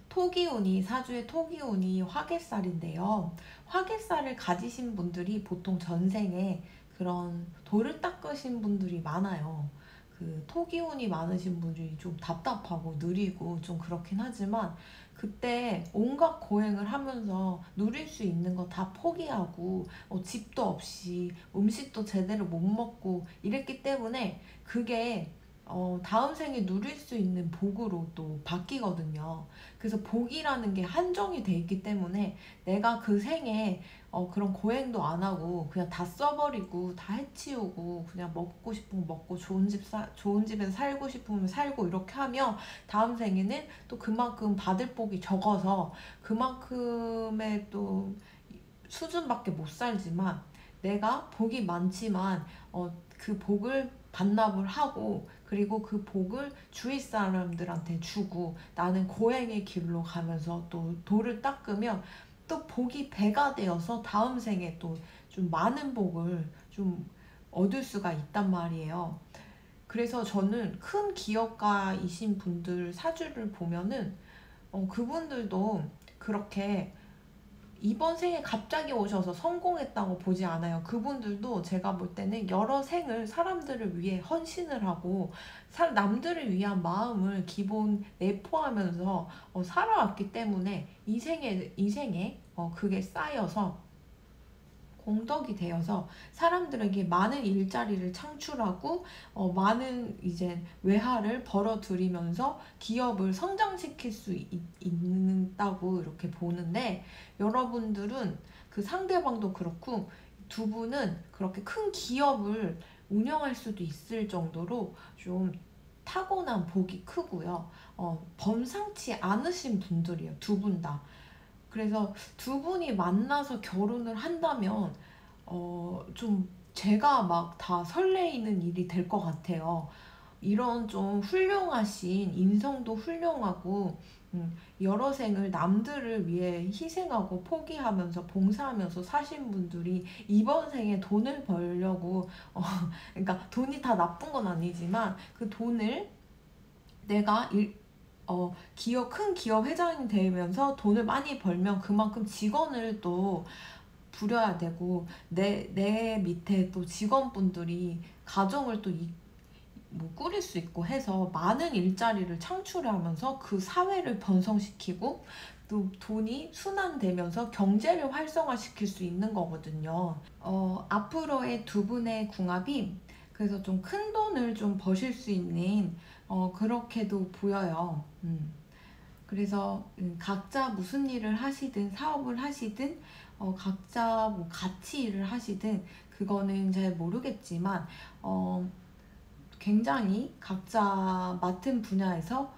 토기운이 사주의 토기운이 화개살인데요. 화개살을 가지신 분들이 보통 전생에 그런 돌을 닦으신 분들이 많아요. 그 토기운이 많으신 분들이 좀 답답하고 느리고 좀 그렇긴 하지만 그때 온갖 고행을 하면서 누릴 수 있는 거 다 포기하고 집도 없이 음식도 제대로 못 먹고 이랬기 때문에 그게 다음 생에 누릴 수 있는 복으로 또 바뀌거든요. 그래서 복이라는 게 한정이 돼 있기 때문에 내가 그 생에 그런 고행도 안 하고 그냥 다 써버리고 다 해치우고 그냥 먹고 싶은 거 먹고 좋은 집에서 살고 싶으면 살고 이렇게 하면 다음 생에는 또 그만큼 받을 복이 적어서 그만큼의 또 수준밖에 못 살지만 내가 복이 많지만 그 복을 반납을 하고 그리고 그 복을 주위 사람들한테 주고 나는 고행의 길로 가면서 또 돌을 닦으면 또 복이 배가 되어서 다음 생에 또 좀 많은 복을 좀 얻을 수가 있단 말이에요. 그래서 저는 큰 기업가이신 분들 사주를 보면은 그분들도 그렇게 이번 생에 갑자기 오셔서 성공했다고 보지 않아요. 그분들도 제가 볼 때는 여러 생을 사람들을 위해 헌신을 하고 남들을 위한 마음을 기본 내포하면서 살아왔기 때문에 이 생에 그게 쌓여서 공덕이 되어서 사람들에게 많은 일자리를 창출하고 많은 이제 외화를 벌어들이면서 기업을 성장시킬 수 있다고 이렇게 보는데 여러분들은 그 상대방도 그렇고 두 분은 그렇게 큰 기업을 운영할 수도 있을 정도로 좀 타고난 복이 크고요. 범상치 않으신 분들이에요. 두 분 다. 그래서 두 분이 만나서 결혼을 한다면 좀 제가 막 다 설레이는 일이 될 것 같아요. 이런 좀 훌륭하신 인성도 훌륭하고 여러 생을 남들을 위해 희생하고 포기하면서 봉사하면서 사신 분들이 이번 생에 돈을 벌려고 그러니까 돈이 다 나쁜 건 아니지만 그 돈을 내가 큰 기업 회장이 되면서 돈을 많이 벌면 그만큼 직원을 또 부려야 되고 내 밑에 또 직원분들이 가정을 또 뭐 꾸릴 수 있고 해서 많은 일자리를 창출하면서 그 사회를 번성시키고 또 돈이 순환되면서 경제를 활성화시킬 수 있는 거거든요. 앞으로의 두 분의 궁합이 그래서 좀 큰 돈을 좀 버실 수 있는 그렇게도 보여요. 그래서 각자 무슨 일을 하시든 사업을 하시든 각자 뭐 같이 일을 하시든 그거는 잘 모르겠지만 굉장히 각자 맡은 분야에서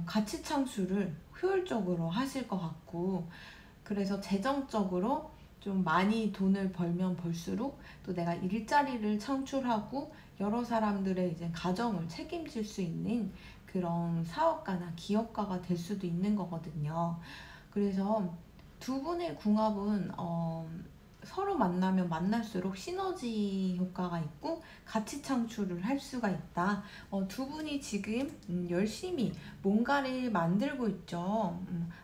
가치 창출을 효율적으로 하실 것 같고 그래서 재정적으로 좀 많이 돈을 벌면 벌수록 또 내가 일자리를 창출하고 여러 사람들의 이제 가정을 책임질 수 있는 그런 사업가나 기업가가 될 수도 있는 거거든요. 그래서 두 분의 궁합은 서로 만나면 만날수록 시너지 효과가 있고 가치 창출을 할 수가 있다. 두 분이 지금 열심히 뭔가를 만들고 있죠.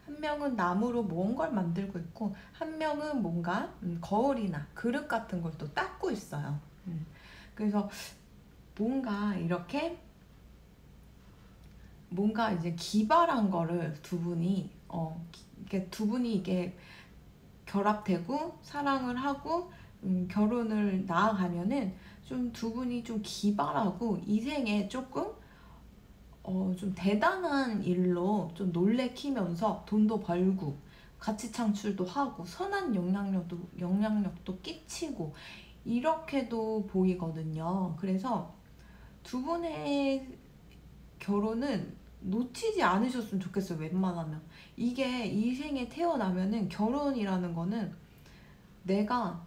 한 명은 나무로 뭔가를 만들고 있고 한 명은 뭔가 거울이나 그릇 같은 걸 또 닦고 있어요. 그래서 뭔가 이렇게 뭔가 이제 기발한 거를 두 분이 이게 결합되고 사랑을 하고 결혼을 나아가면은 좀 두 분이 좀 기발하고 이 생에 조금 좀 대단한 일로 좀 놀래키면서 돈도 벌고 가치 창출도 하고 선한 영향력도 끼치고 이렇게도 보이거든요. 그래서 두 분의 결혼은 놓치지 않으셨으면 좋겠어요. 웬만하면 이게 이 생에 태어나면은 결혼이라는 거는 내가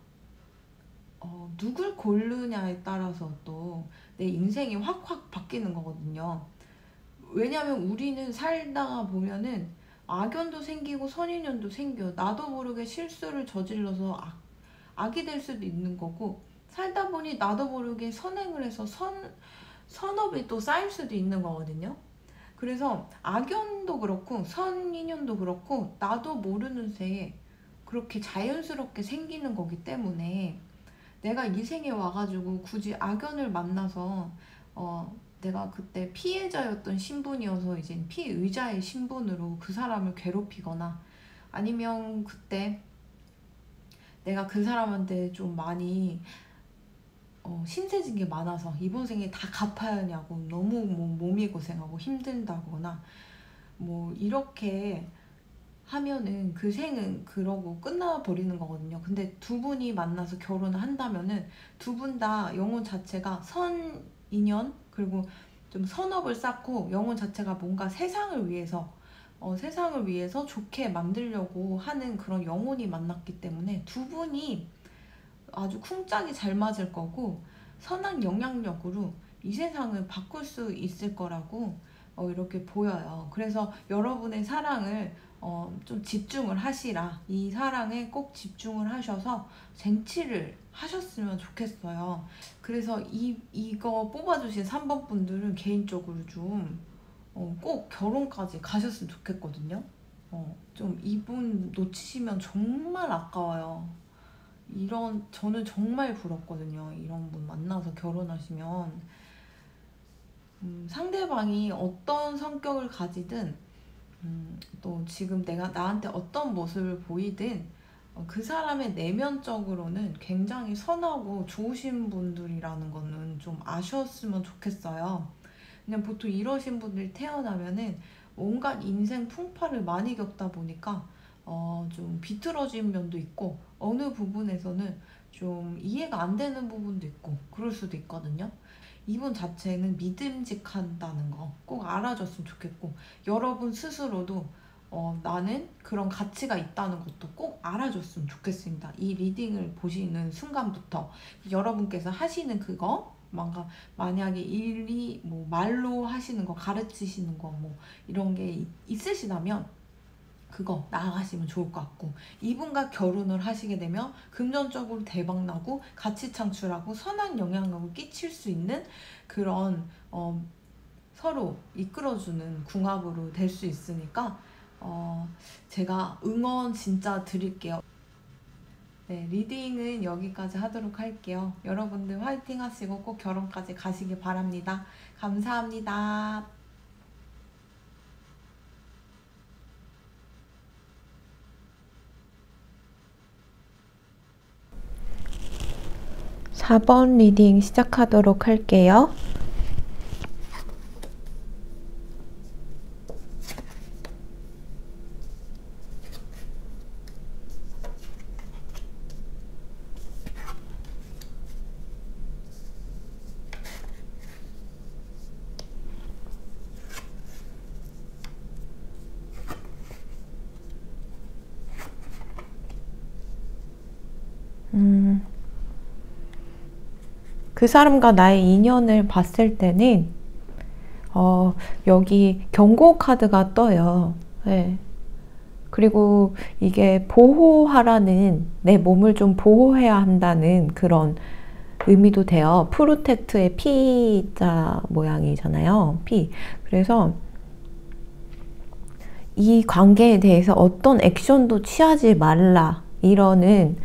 누굴 고르냐에 따라서 또 내 인생이 확확 바뀌는 거거든요. 왜냐면 우리는 살다가 보면은 악연도 생기고 선인연도 생겨. 나도 모르게 실수를 저질러서 악이 될 수도 있는 거고 살다 보니 나도 모르게 선행을 해서 선업이 또 쌓일 수도 있는 거거든요. 그래서 악연도 그렇고 선인연도 그렇고 나도 모르는 새에 그렇게 자연스럽게 생기는 거기 때문에 내가 이 생에 와가지고 굳이 악연을 만나서 내가 그때 피해자였던 신분이어서 이제 피의자의 신분으로 그 사람을 괴롭히거나 아니면 그때 내가 그 사람한테 좀 많이 신세진 게 많아서 이번 생에 다 갚아야 하냐고 너무 뭐 몸이 고생하고 힘들다거나 뭐 이렇게 하면은 그 생은 그러고 끝나버리는 거거든요. 근데 두 분이 만나서 결혼을 한다면은 두 분 다 영혼 자체가 선인연 그리고 좀 선업을 쌓고 영혼 자체가 뭔가 세상을 위해서 좋게 만들려고 하는 그런 영혼이 만났기 때문에 두 분이 아주 쿵짝이 잘 맞을 거고 선한 영향력으로 이 세상을 바꿀 수 있을 거라고 이렇게 보여요. 그래서 여러분의 사랑을 좀 집중을 하시라. 이 사랑에 꼭 집중을 하셔서 쟁취를 하셨으면 좋겠어요. 그래서 이거 뽑아주신 3번 분들은 개인적으로 좀 꼭 결혼까지 가셨으면 좋겠거든요. 좀 이분 놓치시면 정말 아까워요. 저는 정말 부럽거든요. 이런 분 만나서 결혼하시면 상대방이 어떤 성격을 가지든 또 지금 내가 나한테 어떤 모습을 보이든 그 사람의 내면적으로는 굉장히 선하고 좋으신 분들이라는 거는 좀 아셨으면 좋겠어요. 그냥 보통 이러신 분들이 태어나면은 온갖 인생 풍파를 많이 겪다 보니까 좀 비틀어진 면도 있고 어느 부분에서는 좀 이해가 안 되는 부분도 있고 그럴 수도 있거든요. 이분 자체는 믿음직한다는 거 꼭 알아줬으면 좋겠고, 여러분 스스로도 나는 그런 가치가 있다는 것도 꼭 알아줬으면 좋겠습니다. 이 리딩을 보시는 순간부터 여러분께서 하시는 그거, 만약에 일이 뭐 말로 하시는 거, 가르치시는 거 뭐 이런 게 있으시다면 그거 나아가시면 좋을 것 같고, 이분과 결혼을 하시게 되면 금전적으로 대박나고 가치 창출하고 선한 영향력을 끼칠 수 있는 그런 서로 이끌어주는 궁합으로 될 수 있으니까 제가 응원 진짜 드릴게요. 네, 리딩은 여기까지 하도록 할게요. 여러분들 화이팅 하시고 꼭 결혼까지 가시길 바랍니다. 감사합니다. 4번 리딩 시작하도록 할게요. 그 사람과 나의 인연을 봤을 때는 여기 경고 카드가 떠요. 네. 그리고 이게 보호하라는, 내 몸을 좀 보호해야 한다는 그런 의미도 돼요. 프로텍트의 P자 모양이잖아요. P. 그래서 이 관계에 대해서 어떤 액션도 취하지 말라, 이러는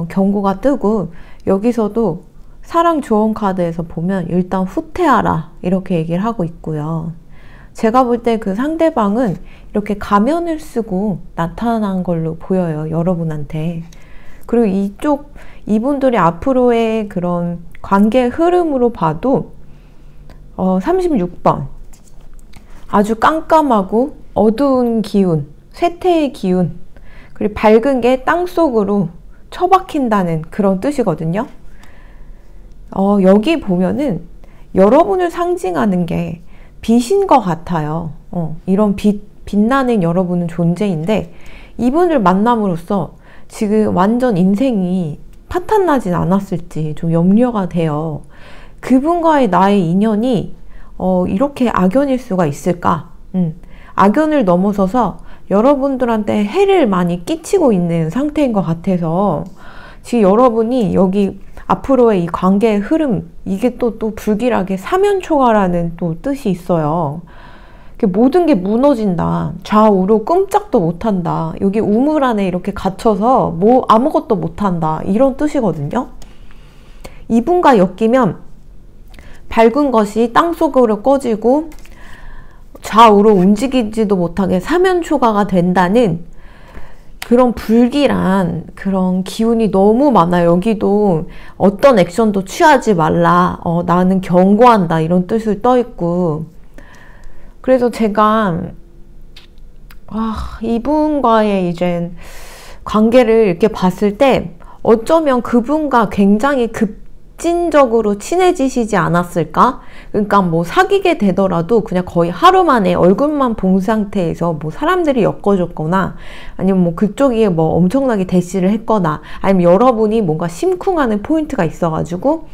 경고가 뜨고, 여기서도 사랑 조언 카드에서 보면 일단 후퇴하라, 이렇게 얘기를 하고 있고요. 제가 볼 때 그 상대방은 이렇게 가면을 쓰고 나타난 걸로 보여요, 여러분한테. 그리고 이분들이 앞으로의 그런 관계 흐름으로 봐도 36번 아주 깜깜하고 어두운 기운, 쇠퇴의 기운, 그리고 밝은 게 땅속으로 처박힌다는 그런 뜻이거든요. 여기 보면은 여러분을 상징하는 게 빛인 것 같아요. 이런 빛나는 여러분은 존재인데, 이분을 만남으로써 지금 완전 인생이 파탄나진 않았을지 좀 염려가 돼요. 그분과의 나의 인연이 이렇게 악연일 수가 있을까? 악연을 넘어서서 여러분들한테 해를 많이 끼치고 있는 상태인 것 같아서, 지금 여러분이 여기 앞으로의 이 관계의 흐름, 이게 또 불길하게 사면초가라는 또 뜻이 있어요. 모든 게 무너진다, 좌우로 끔짝도 못한다, 여기 우물 안에 이렇게 갇혀서 뭐 아무것도 못한다, 이런 뜻이거든요. 이분과 엮이면 밝은 것이 땅속으로 꺼지고 좌우로 움직이지도 못하게 사면초가가 된다는 그런 불길한 그런 기운이 너무 많아요. 여기도 어떤 액션도 취하지 말라, 나는 경고한다, 이런 뜻을 떠있고. 그래서 제가 이분과의 이제 관계를 이렇게 봤을 때 어쩌면 그분과 굉장히 급진적으로 친해지시지 않았을까? 그러니까 뭐 사귀게 되더라도 그냥 거의 하루 만에 얼굴만 본 상태에서 뭐 사람들이 엮어줬거나, 아니면 뭐 그쪽이 뭐 엄청나게 대시를 했거나, 아니면 여러분이 뭔가 심쿵하는 포인트가 있어가지고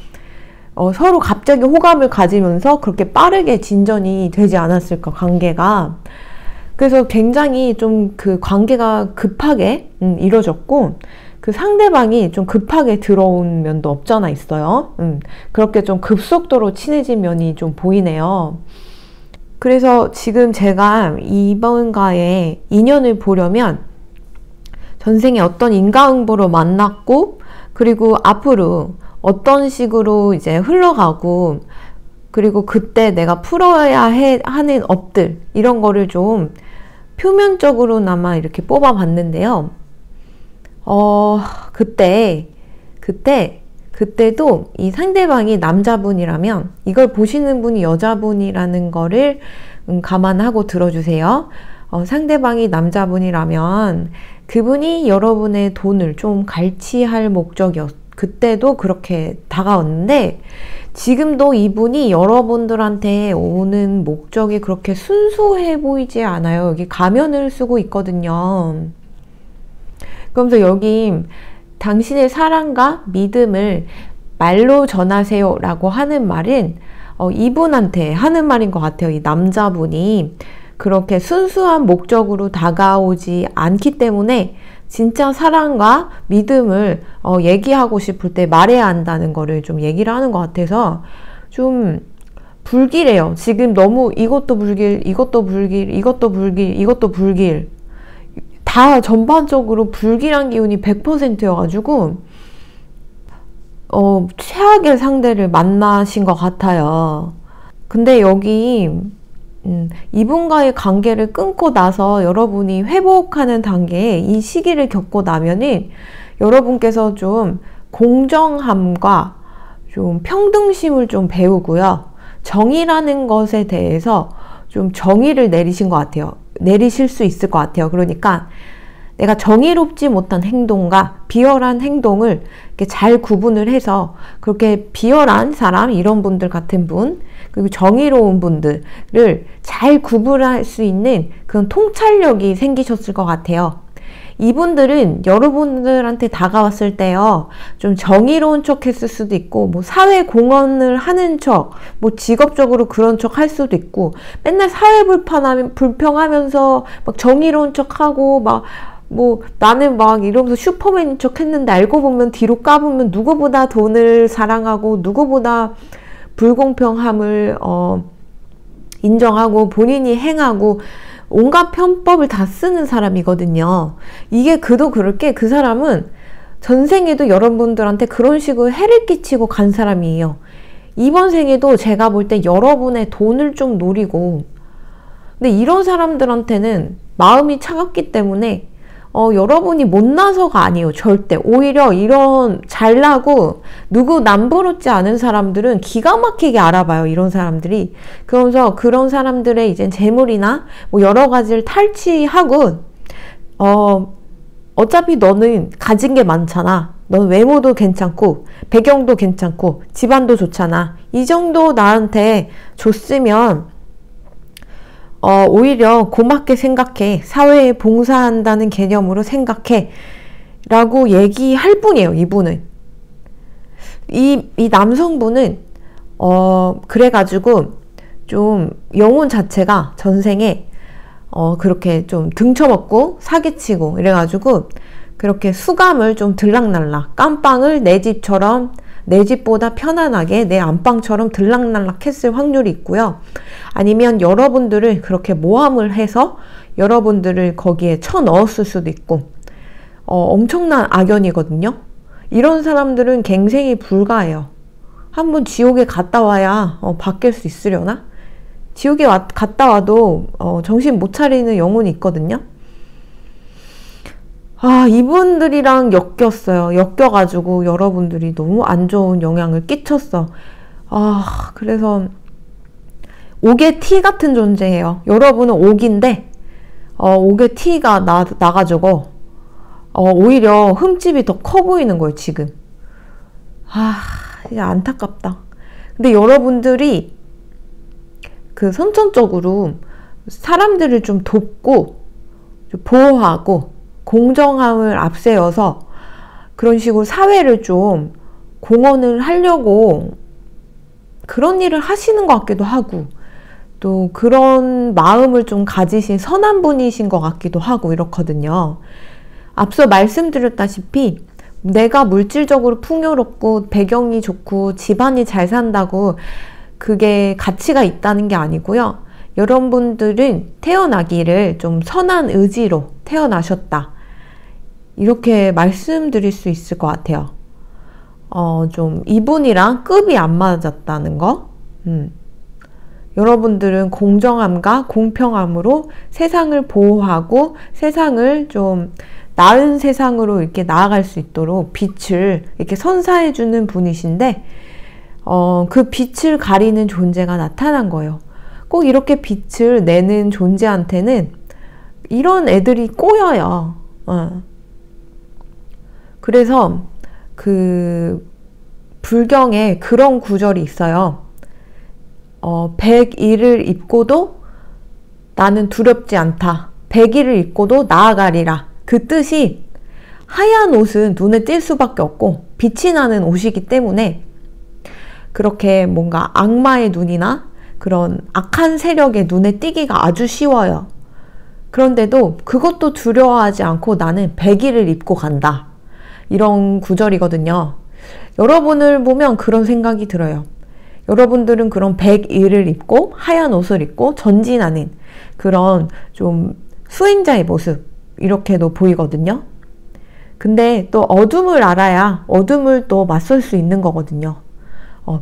서로 갑자기 호감을 가지면서 그렇게 빠르게 진전이 되지 않았을까, 관계가. 그래서 굉장히 좀 그 관계가 급하게 이루어졌고, 그 상대방이 좀 급하게 들어온 면도 없잖아 있어요. 그렇게 좀 급속도로 친해진 면이 좀 보이네요. 그래서 지금 제가 이번과의 인연을 보려면 전생에 어떤 인과응보로 만났고, 그리고 앞으로 어떤 식으로 이제 흘러가고, 그리고 그때 내가 풀어야 하는 업들, 이런 거를 좀 표면적으로나마 이렇게 뽑아봤는데요. 그때도 이 상대방이 남자분이라면, 이걸 보시는 분이 여자분이라는 거를 감안하고 들어주세요. 상대방이 남자분이라면 그분이 여러분의 돈을 좀 갈취할 그때도 그렇게 다가왔는데, 지금도 이분이 여러분들한테 오는 목적이 그렇게 순수해 보이지 않아요. 여기 가면을 쓰고 있거든요. 그러면서 여기 당신의 사랑과 믿음을 말로 전하세요 라고 하는 말은 이분한테 하는 말인 것 같아요. 이 남자분이 그렇게 순수한 목적으로 다가오지 않기 때문에 진짜 사랑과 믿음을 얘기하고 싶을 때 말해야 한다는 거를 좀 얘기를 하는 것 같아서 좀 불길해요. 지금 너무 이것도 불길, 이것도 불길, 이것도 불길, 이것도 불길, 다 전반적으로 불길한 기운이 100%여가지고 최악의 상대를 만나신 것 같아요. 근데 여기 이분과의 관계를 끊고 나서 여러분이 회복하는 단계에 이 시기를 겪고 나면은 여러분께서 좀 공정함과 좀 평등심을 좀 배우고요. 정의라는 것에 대해서 좀 정의를 내리신 것 같아요. 내리실 수 있을 것 같아요. 그러니까 내가 정의롭지 못한 행동과 비열한 행동을 이렇게 잘 구분을 해서 그렇게 비열한 사람, 이런 분들 같은 분, 그리고 정의로운 분들을 잘 구분할 수 있는 그런 통찰력이 생기셨을 것 같아요. 이분들은 여러분들한테 다가왔을 때요, 좀 정의로운 척 했을 수도 있고, 뭐 사회 공헌을 하는 척, 뭐 직업적으로 그런 척 할 수도 있고, 맨날 사회 불평하면서 막 정의로운 척 하고, 뭐 나는 막 이러면서 슈퍼맨인 척 했는데 알고 보면 뒤로 까보면 누구보다 돈을 사랑하고 누구보다 불공평함을 인정하고 본인이 행하고 온갖 편법을 다 쓰는 사람이거든요. 이게 그도 그럴 게 그 사람은 전생에도 여러분들한테 그런 식으로 해를 끼치고 간 사람이에요. 이번 생에도 제가 볼 때 여러분의 돈을 좀 노리고, 근데 이런 사람들한테는 마음이 차갑기 때문에 여러분이 못나서가 아니에요. 절대. 오히려 이런 잘나고 누구 남부럽지 않은 사람들은 기가 막히게 알아봐요. 이런 사람들이. 그러면서 그런 사람들의 이제 재물이나 뭐 여러 가지를 탈취하고 어차피 너는 가진 게 많잖아. 넌 외모도 괜찮고 배경도 괜찮고 집안도 좋잖아. 이 정도 나한테 줬으면 오히려 고맙게 생각해. 사회에 봉사한다는 개념으로 생각해. 라고 얘기할 뿐이에요, 이분은. 이 남성분은, 그래가지고, 좀, 영혼 자체가 전생에, 그렇게 좀 등쳐먹고, 사기치고, 이래가지고, 그렇게 수감을 좀 들락날락, 깜빵을 내 집처럼, 내 집보다 편안하게 내 안방처럼 들락날락 했을 확률이 있고요. 아니면 여러분들을 그렇게 모함을 해서 여러분들을 거기에 쳐넣었을 수도 있고, 엄청난 악연이거든요. 이런 사람들은 갱생이 불가해요. 한번 지옥에 갔다 와야 바뀔 수 있으려나? 지옥에 갔다 와도 정신 못 차리는 영혼이 있거든요. 이분들이랑 엮였어요. 엮여가지고 여러분들이 너무 안 좋은 영향을 끼쳤어. 그래서 옥의 티 같은 존재예요. 여러분은 옥인데 옥의 티가 나가지고 오히려 흠집이 더 커 보이는 거예요, 지금. 진짜 안타깝다. 근데 여러분들이 그 선천적으로 사람들을 좀 돕고 좀 보호하고 공정함을 앞세워서 그런 식으로 사회를 좀 공헌을 하려고 그런 일을 하시는 것 같기도 하고, 또 그런 마음을 좀 가지신 선한 분이신 것 같기도 하고 이렇거든요. 앞서 말씀드렸다시피 내가 물질적으로 풍요롭고 배경이 좋고 집안이 잘 산다고 그게 가치가 있다는 게 아니고요. 여러분들은 태어나기를 좀 선한 의지로 태어나셨다. 이렇게 말씀드릴 수 있을 것 같아요. 좀 이분이랑 급이 안 맞았다는 거. 여러분들은 공정함과 공평함으로 세상을 보호하고 세상을 좀 나은 세상으로 이렇게 나아갈 수 있도록 빛을 이렇게 선사해주는 분이신데, 그 빛을 가리는 존재가 나타난 거예요. 꼭 이렇게 빛을 내는 존재한테는 이런 애들이 꼬여요. 그래서 그 불경에 그런 구절이 있어요. 100일을 입고도 나는 두렵지 않다. 100일을 입고도 나아가리라. 그 뜻이 하얀 옷은 눈에 띌 수밖에 없고 빛이 나는 옷이기 때문에 그렇게 뭔가 악마의 눈이나 그런 악한 세력의 눈에 띄기가 아주 쉬워요. 그런데도 그것도 두려워하지 않고 나는 100일을 입고 간다. 이런 구절이거든요. 여러분을 보면 그런 생각이 들어요. 여러분들은 그런 100일을 입고 하얀 옷을 입고 전진하는 그런 좀 수행자의 모습 이렇게도 보이거든요. 근데 또 어둠을 알아야 어둠을 또 맞설 수 있는 거거든요.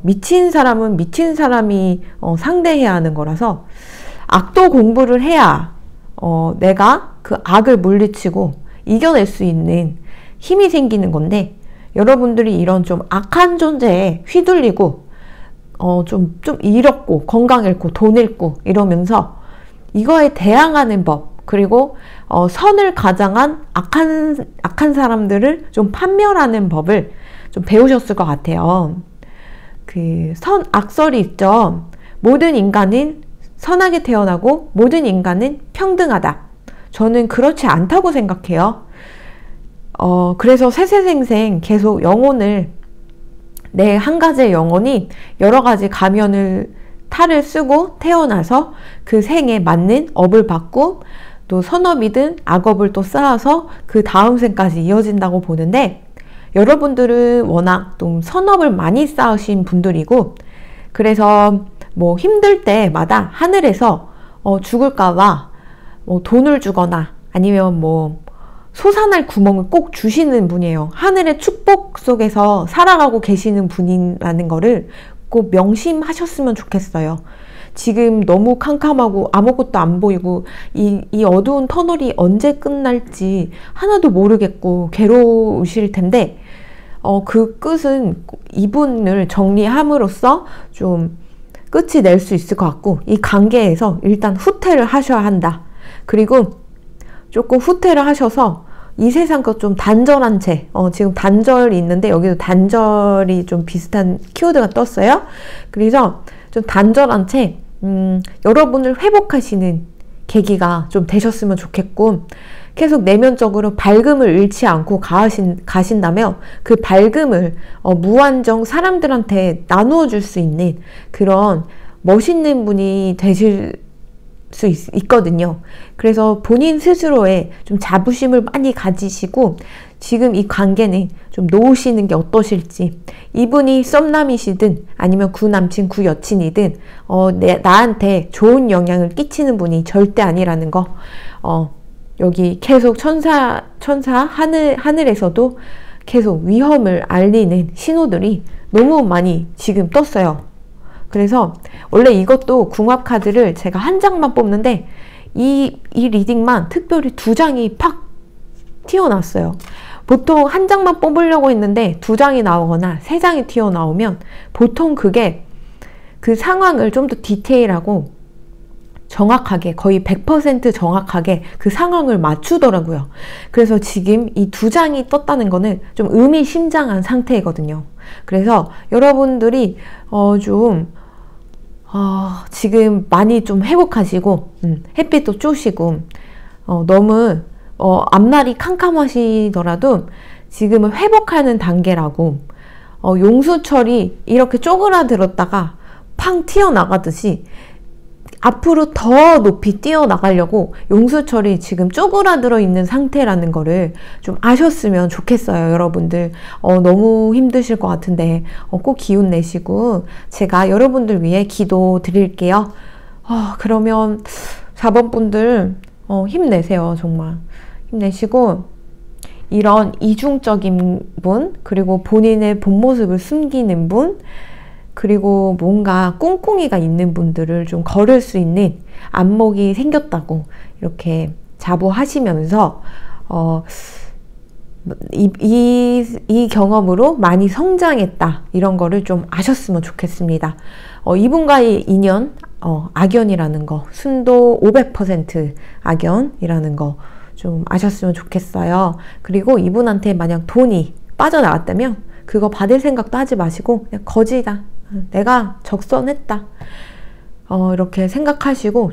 미친 사람은 미친 사람이 상대해야 하는 거라서 악도 공부를 해야 내가 그 악을 물리치고 이겨낼 수 있는 힘이 생기는 건데 여러분들이 이런 좀 악한 존재에 휘둘리고 좀 잃었고 건강 잃고 돈 잃고 이러면서 이거에 대항하는 법 그리고 선을 가장한 악한 사람들을 좀 판멸하는 법을 좀 배우셨을 것 같아요. 그 악설이 있죠. 모든 인간은 선하게 태어나고 모든 인간은 평등하다. 저는 그렇지 않다고 생각해요. 그래서 세세생생 계속 영혼을 내 한 가지의 영혼이 여러 가지 가면을 탈을 쓰고 태어나서 그 생에 맞는 업을 받고 또 선업이든 악업을 또 쌓아서 그 다음 생까지 이어진다고 보는데 여러분들은 워낙 좀 선업을 많이 쌓으신 분들이고 그래서 뭐 힘들 때마다 하늘에서 죽을까봐 돈을 주거나 아니면 뭐 솟아날 구멍을 꼭 주시는 분이에요. 하늘의 축복 속에서 살아가고 계시는 분이라는 거를 꼭 명심하셨으면 좋겠어요. 지금 너무 캄캄하고 아무것도 안 보이고 이 어두운 터널이 언제 끝날지 하나도 모르겠고 괴로우실 텐데 그 끝은 이분을 정리함으로써 좀 끝이 낼 수 있을 것 같고 이 관계에서 일단 후퇴를 하셔야 한다. 그리고 조금 후퇴를 하셔서 이 세상 것 좀 단절한 채 지금 단절이 있는데 여기도 단절이 좀 비슷한 키워드가 떴어요. 그래서 좀 단절한 채 여러분을 회복하시는 계기가 좀 되셨으면 좋겠고 계속 내면적으로 밝음을 잃지 않고 가신다면 그 밝음을 무한정 사람들한테 나누어 줄 수 있는 그런 멋있는 분이 되실 수 있거든요. 그래서 본인 스스로의 좀 자부심을 많이 가지시고 지금 이 관계는 좀 놓으시는 게 어떠실지 이분이 썸남이시든 아니면 구남친 구여친이든 나한테 좋은 영향을 끼치는 분이 절대 아니라는 거 여기 계속 천사 하늘에서도 계속 위험을 알리는 신호들이 너무 많이 지금 떴어요. 그래서 원래 이것도 궁합 카드를 제가 한 장만 뽑는데 이 리딩만 특별히 2장이 팍 튀어나왔어요. 보통 한 장만 뽑으려고 했는데 2장이 나오거나 3장이 튀어나오면 보통 그게 그 상황을 좀 더 디테일하고 정확하게 거의 100% 정확하게 그 상황을 맞추더라고요. 그래서 지금 이 2장이 떴다는 거는 좀 의미심장한 상태거든요. 그래서 여러분들이 지금 많이 좀 회복하시고 햇빛도 쬐시고 너무 앞날이 캄캄하시더라도 지금은 회복하는 단계라고 용수철이 이렇게 쪼그라들었다가 팡 튀어나가듯이 앞으로 더 높이 뛰어나가려고 용수철이 지금 쪼그라들어 있는 상태라는 거를 좀 아셨으면 좋겠어요. 여러분들 너무 힘드실 것 같은데 꼭 기운 내시고 제가 여러분들 위해 기도 드릴게요. 그러면 4번 분들 힘내세요. 정말 힘내시고 이런 이중적인 분 그리고 본인의 본 모습을 숨기는 분 그리고 뭔가 꿍꿍이가 있는 분들을 좀 걸을 수 있는 안목이 생겼다고 이렇게 자부하시면서 이 경험으로 많이 성장했다 이런 거를 좀 아셨으면 좋겠습니다. 이분과의 인연 악연이라는 거 순도 500% 악연이라는 거 좀 아셨으면 좋겠어요. 그리고 이분한테 만약 돈이 빠져나왔다면 그거 받을 생각도 하지 마시고 그냥 거지다. 내가 적선했다. 이렇게 생각하시고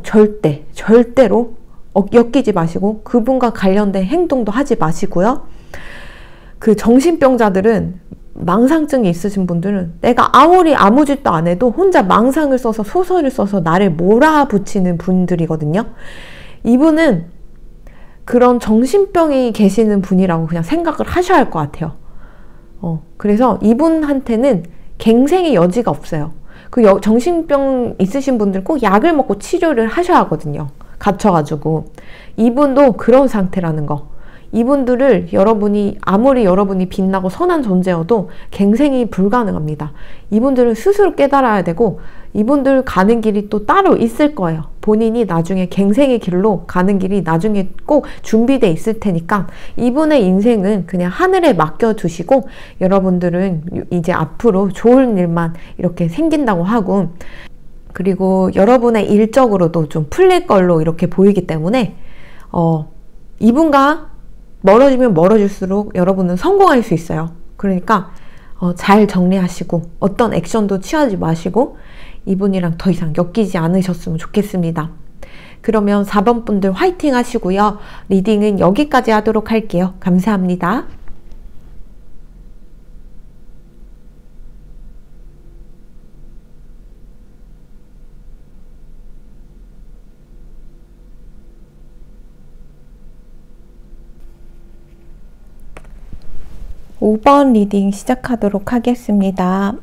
절대로 엮이지 마시고 그분과 관련된 행동도 하지 마시고요. 그 정신병자들은 망상증이 있으신 분들은 내가 아무리 아무 짓도 안 해도 혼자 망상을 써서 소설을 써서 나를 몰아붙이는 분들이거든요. 이분은 그런 정신병이 계시는 분이라고 그냥 생각을 하셔야 할 것 같아요. 그래서 이분한테는 갱생의 여지가 없어요. 그 정신병 있으신 분들 꼭 약을 먹고 치료를 하셔야 하거든요. 갇혀가지고. 이분도 그런 상태라는 거. 이분들을 아무리 여러분이 빛나고 선한 존재여도 갱생이 불가능합니다. 이분들은 스스로 깨달아야 되고 이분들 가는 길이 또 따로 있을 거예요. 본인이 나중에 갱생의 길로 가는 길이 나중에 꼭 준비돼 있을 테니까 이분의 인생은 그냥 하늘에 맡겨두시고 여러분들은 이제 앞으로 좋은 일만 이렇게 생긴다고 하고 그리고 여러분의 일적으로도 좀 풀릴 걸로 이렇게 보이기 때문에 이분과 멀어지면 멀어질수록 여러분은 성공할 수 있어요. 그러니까 잘 정리하시고 어떤 액션도 취하지 마시고 이분이랑 더 이상 엮이지 않으셨으면 좋겠습니다. 그러면 4번 분들 화이팅 하시고요. 리딩은 여기까지 하도록 할게요. 감사합니다. 5번 리딩 시작하도록 하겠습니다.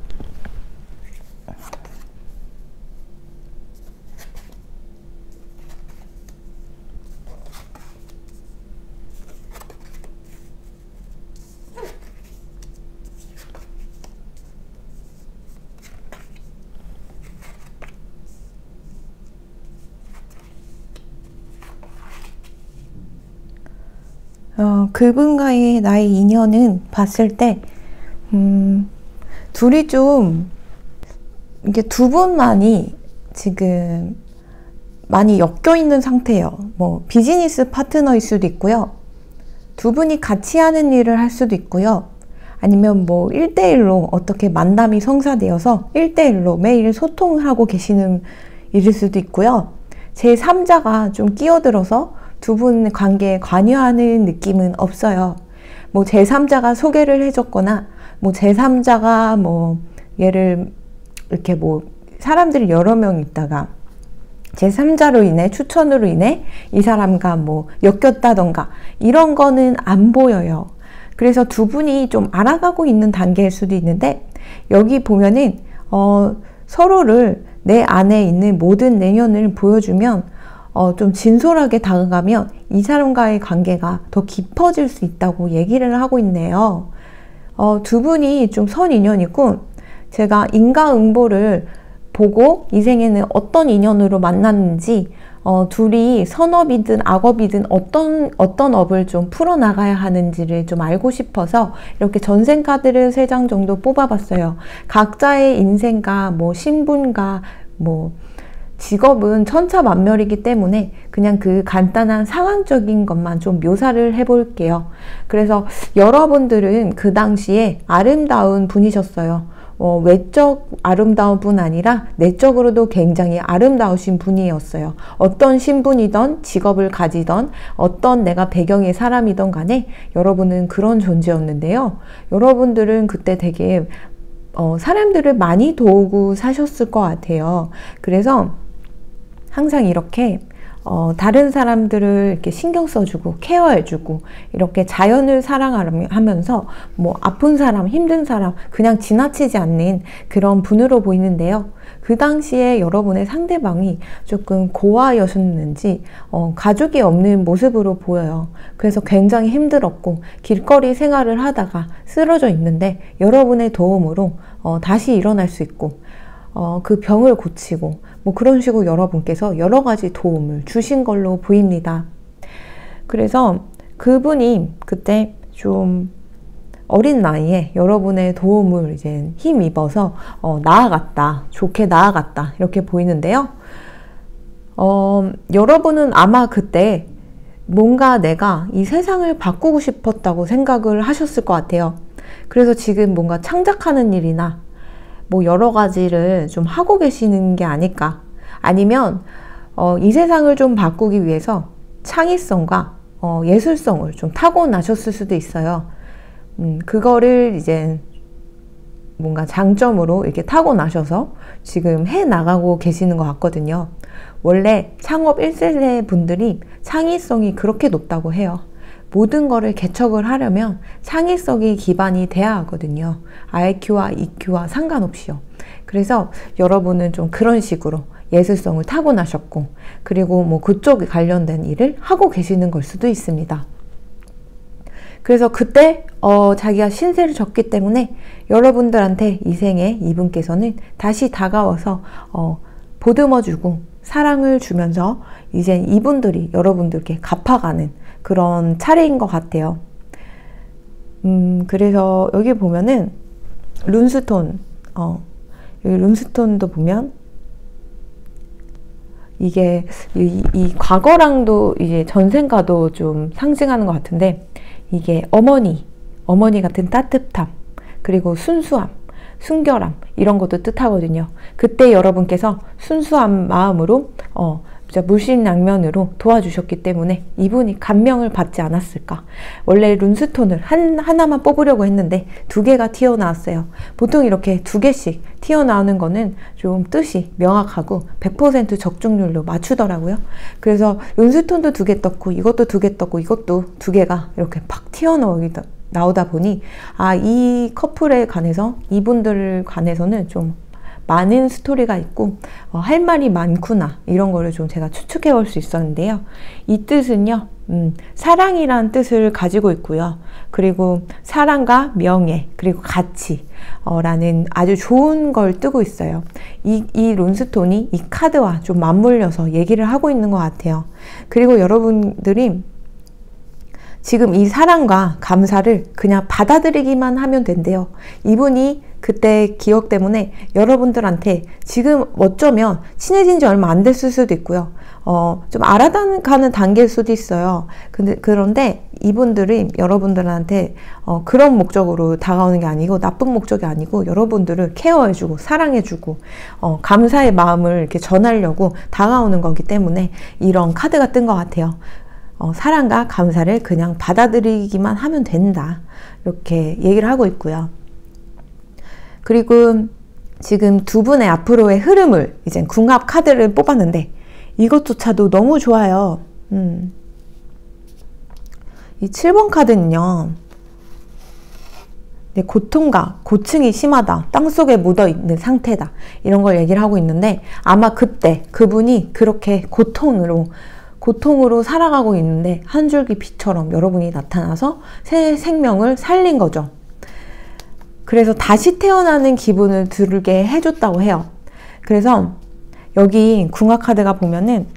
그분과의 나의 인연은 봤을 때 둘이 좀 이게 두 분만이 지금 많이 엮여 있는 상태예요. 뭐 비즈니스 파트너일 수도 있고요. 두 분이 같이 하는 일을 할 수도 있고요. 아니면 뭐 1대1로 어떻게 만남이 성사되어서 1대1로 매일 소통을 하고 계시는 일일 수도 있고요. 제3자가 좀 끼어들어서 두 분 관계에 관여하는 느낌은 없어요. 뭐 제3자가 소개를 해줬거나 뭐 제3자가 뭐 얘를 이렇게 뭐 사람들이 여러 명 있다가 제3자로 인해 추천으로 인해 이 사람과 뭐 엮였다던가 이런 거는 안 보여요. 그래서 두 분이 좀 알아가고 있는 단계일 수도 있는데 여기 보면은 서로를 내 안에 있는 모든 내면을 보여주면 좀 진솔하게 다가가면 이 사람과의 관계가 더 깊어질 수 있다고 얘기를 하고 있네요. 두 분이 좀 선인연이고 제가 인과응보를 보고 이 생에는 어떤 인연으로 만났는지 둘이 선업이든 악업이든 어떤 업을 좀 풀어나가야 하는지를 좀 알고 싶어서 이렇게 전생 카드를 3장 정도 뽑아봤어요. 각자의 인생과 뭐 신분과 뭐 직업은 천차만별이기 때문에 그냥 그 간단한 상황적인 것만 좀 묘사를 해볼게요. 그래서 여러분들은 그 당시에 아름다운 분이셨어요. 외적 아름다운 분 아니라 내적으로도 굉장히 아름다우신 분이었어요. 어떤 신분이던 직업을 가지던 어떤 내가 배경의 사람이던 간에 여러분은 그런 존재였는데요. 여러분들은 그때 되게 사람들을 많이 도우고 사셨을 것 같아요. 그래서 항상 이렇게 다른 사람들을 이렇게 신경 써주고 케어해주고 이렇게 자연을 사랑하면서 뭐 아픈 사람, 힘든 사람 그냥 지나치지 않는 그런 분으로 보이는데요. 그 당시에 여러분의 상대방이 조금 고아여셨는지 가족이 없는 모습으로 보여요. 그래서 굉장히 힘들었고 길거리 생활을 하다가 쓰러져 있는데 여러분의 도움으로 다시 일어날 수 있고 그 병을 고치고 뭐 그런 식으로 여러분께서 여러 가지 도움을 주신 걸로 보입니다. 그래서 그분이 그때 좀 어린 나이에 여러분의 도움을 이제 힘입어서 나아갔다, 좋게 나아갔다 이렇게 보이는데요. 여러분은 아마 그때 뭔가 내가 이 세상을 바꾸고 싶었다고 생각을 하셨을 것 같아요. 그래서 지금 뭔가 창작하는 일이나 뭐 여러 가지를 좀 하고 계시는 게 아닐까. 아니면 이 세상을 좀 바꾸기 위해서 창의성과 예술성을 좀 타고나셨을 수도 있어요. 그거를 이제 뭔가 장점으로 이렇게 타고나셔서 지금 해 나가고 계시는 것 같거든요. 원래 창업 1세대 분들이 창의성이 그렇게 높다고 해요. 모든 거를 개척을 하려면 창의성이 기반이 돼야 하거든요. IQ와 EQ와 상관없이요. 그래서 여러분은 좀 그런 식으로 예술성을 타고나셨고, 그리고 뭐 그쪽에 관련된 일을 하고 계시는 걸 수도 있습니다. 그래서 그때 자기가 신세를 졌기 때문에 여러분들한테 이 생에 이분께서는 다시 다가와서 보듬어주고 사랑을 주면서 이제 이분들이 여러분들께 갚아가는 그런 차례인 것 같아요. 그래서 여기 보면은 룬스톤, 여기 룬스톤도 보면 이게 이 과거랑도 이제 전생과도 좀 상징하는 것 같은데, 이게 어머니 같은 따뜻함, 그리고 순수함, 순결함 이런 것도 뜻하거든요. 그때 여러분께서 순수한 마음으로 물심양면으로 도와주셨기 때문에 이분이 감명을 받지 않았을까. 원래 룬스톤을 하나만 뽑으려고 했는데 2개가 튀어나왔어요. 보통 이렇게 2개씩 튀어나오는 거는 좀 뜻이 명확하고 100% 적중률로 맞추더라고요. 그래서 룬스톤도 2개 떴고, 이것도 2개 떴고, 이것도 2개가 이렇게 팍 튀어나오다 보니 이 커플에 관해서, 이분들을 관해서는 좀 많은 스토리가 있고 할 말이 많구나, 이런 거를 좀 제가 추측해 볼 수 있었는데요. 이 뜻은요, 사랑이란 뜻을 가지고 있고요. 그리고 사랑과 명예, 그리고 가치 라는 아주 좋은 걸 뜨고 있어요. 이 론스톤이 이 카드와 좀 맞물려서 얘기를 하고 있는 것 같아요. 그리고 여러분들이 지금 이 사랑과 감사를 그냥 받아들이기만 하면 된대요. 이분이 그때 기억 때문에 여러분들한테 지금 어쩌면 친해진 지 얼마 안 됐을 수도 있고요. 좀 알아가는 단계일 수도 있어요. 그런데 이분들이 여러분들한테 그런 목적으로 다가오는 게 아니고, 나쁜 목적이 아니고, 여러분들을 케어해주고 사랑해주고 감사의 마음을 이렇게 전하려고 다가오는 거기 때문에 이런 카드가 뜬 것 같아요. 사랑과 감사를 그냥 받아들이기만 하면 된다, 이렇게 얘기를 하고 있고요. 그리고 지금 2분의 앞으로의 흐름을, 이제 궁합 카드를 뽑았는데 이것조차도 너무 좋아요. 이 7번 카드는요, 고통과 고충이 심하다, 땅속에 묻어있는 상태다, 이런 걸 얘기를 하고 있는데, 아마 그때 그분이 그렇게 고통으로 살아가고 있는데 한 줄기 빛처럼 여러분이 나타나서 새 생명을 살린 거죠. 그래서 다시 태어나는 기분을 들게 해줬다고 해요. 그래서 여기 궁합 카드가 보면은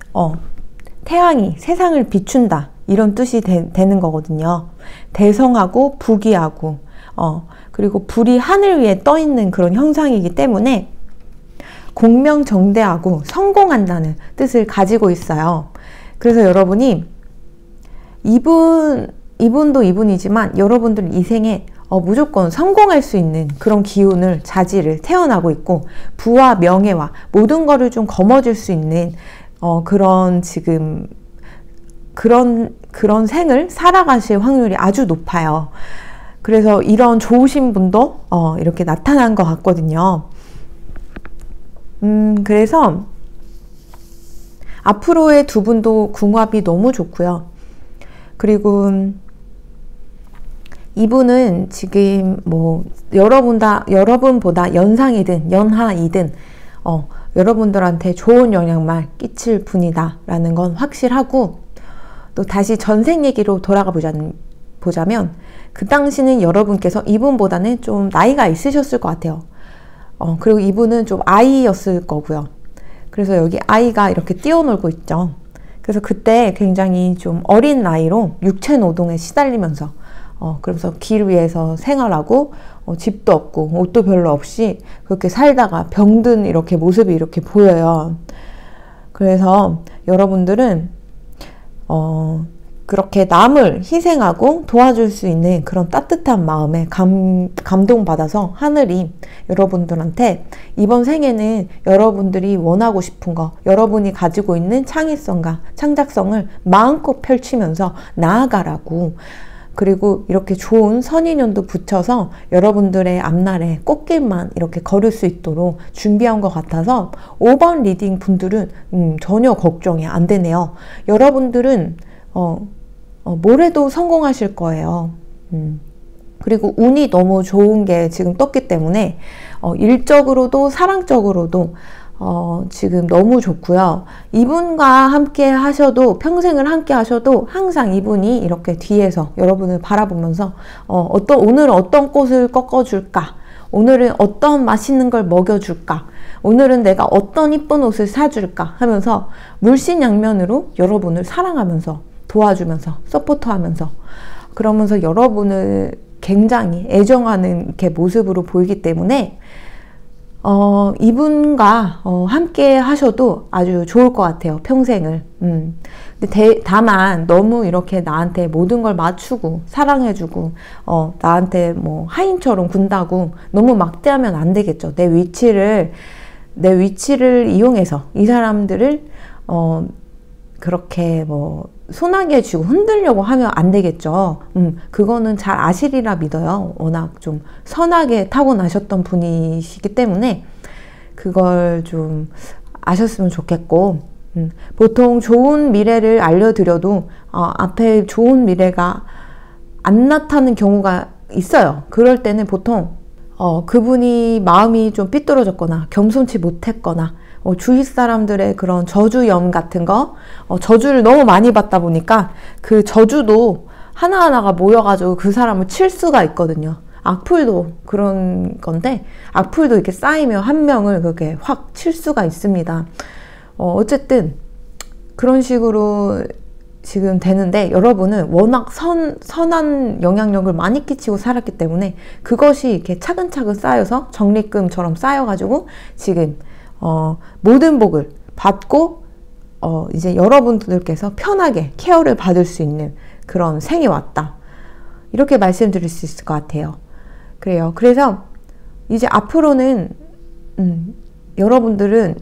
태양이 세상을 비춘다, 이런 뜻이 되는 거거든요. 대성하고 부귀하고 그리고 불이 하늘 위에 떠 있는 그런 형상이기 때문에 공명정대하고 성공한다는 뜻을 가지고 있어요. 그래서 여러분이 이분도 이분이지만 여러분들 이 생에 무조건 성공할 수 있는 그런 기운을, 자질을 태어나고 있고, 부와 명예와 모든 거를 좀 거머쥘 수 있는 그런 지금 그런 생을 살아가실 확률이 아주 높아요. 그래서 이런 좋으신 분도 이렇게 나타난 것 같거든요. 그래서 앞으로의 2분도 궁합이 너무 좋고요. 그리고 이분은 지금 뭐 여러분보다 연상이든 연하이든 여러분들한테 좋은 영향만 끼칠 분이다 라는 건 확실하고, 또 다시 전생 얘기로 돌아가 보자면 그 당시는 여러분께서 이분보다는 좀 나이가 있으셨을 것 같아요. 그리고 이분은 좀 아이였을 거고요. 그래서 여기 아이가 이렇게 뛰어놀고 있죠. 그래서 그때 굉장히 좀 어린 나이로 육체 노동에 시달리면서 그러면서 길 위에서 생활하고 집도 없고 옷도 별로 없이 그렇게 살다가 병든 이렇게 모습이 이렇게 보여요. 그래서 여러분들은 그렇게 남을 희생하고 도와줄 수 있는 그런 따뜻한 마음에 감동받아서 하늘이 여러분들한테 이번 생에는 여러분들이 원하고 싶은 거, 여러분이 가지고 있는 창의성과 창작성을 마음껏 펼치면서 나아가라고, 그리고 이렇게 좋은 선인연도 붙여서 여러분들의 앞날에 꽃길만 이렇게 걸을 수 있도록 준비한 것 같아서 5번 리딩 분들은 전혀 걱정이 안 되네요. 여러분들은 뭘 해도 성공하실 거예요. 그리고 운이 너무 좋은 게 지금 떴기 때문에 일적으로도 사랑적으로도 지금 너무 좋고요. 이분과 함께 하셔도, 평생을 함께 하셔도 항상 이분이 이렇게 뒤에서 여러분을 바라보면서 오늘은 어떤 꽃을 꺾어줄까? 오늘은 어떤 맛있는 걸 먹여줄까? 오늘은 내가 어떤 이쁜 옷을 사줄까? 하면서 물심양면으로 여러분을 사랑하면서 도와주면서 서포터하면서, 그러면서 여러분을 굉장히 애정하는 이렇게 모습으로 보이기 때문에 이분과 함께 하셔도 아주 좋을 것 같아요. 평생을. 근데 다만 너무 이렇게 나한테 모든 걸 맞추고 사랑해주고 나한테 뭐 하인처럼 군다고 너무 막대하면 안 되겠죠. 내 위치를 이용해서 이 사람들을 그렇게 뭐 손아귀에 쥐고 흔들려고 하면 안 되겠죠. 그거는 잘 아시리라 믿어요. 워낙 좀 선하게 타고나셨던 분이시기 때문에 그걸 좀 아셨으면 좋겠고, 보통 좋은 미래를 알려드려도 앞에 좋은 미래가 안 나타나는 경우가 있어요. 그럴 때는 보통 그분이 마음이 좀 삐뚤어졌거나 겸손치 못했거나 주위 사람들의 그런 저주염 같은 거, 저주를 너무 많이 받다 보니까 그 저주도 하나하나가 모여가지고 그 사람을 칠 수가 있거든요. 악플도 그런 건데, 악플도 이렇게 쌓이면 한 명을 그렇게 확 칠 수가 있습니다. 어쨌든 그런 식으로 지금 되는데, 여러분은 워낙 선한 영향력을 많이 끼치고 살았기 때문에 그것이 이렇게 차근차근 쌓여서 적립금처럼 쌓여가지고 지금 모든 복을 받고 이제 여러분들께서 편하게 케어를 받을 수 있는 그런 생이 왔다, 이렇게 말씀드릴 수 있을 것 같아요. 그래요. 그래서 이제 앞으로는 여러분들은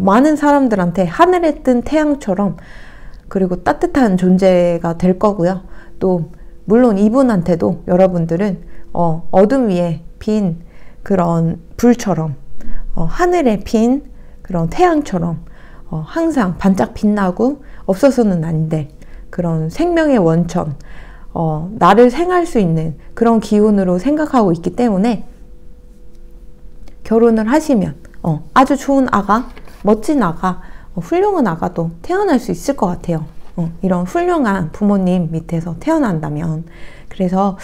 많은 사람들한테 하늘에 뜬 태양처럼, 그리고 따뜻한 존재가 될 거고요. 또 물론 이분한테도 여러분들은 어둠 위에 빈 그런 불처럼, 하늘에 핀 그런 태양처럼 항상 반짝 빛나고 없어서는 안 될 그런 생명의 원천, 나를 생할 수 있는 그런 기운으로 생각하고 있기 때문에 결혼을 하시면 아주 좋은 아가, 멋진 아가, 훌륭한 아가도 태어날 수 있을 것 같아요. 이런 훌륭한 부모님 밑에서 태어난다면. 그래서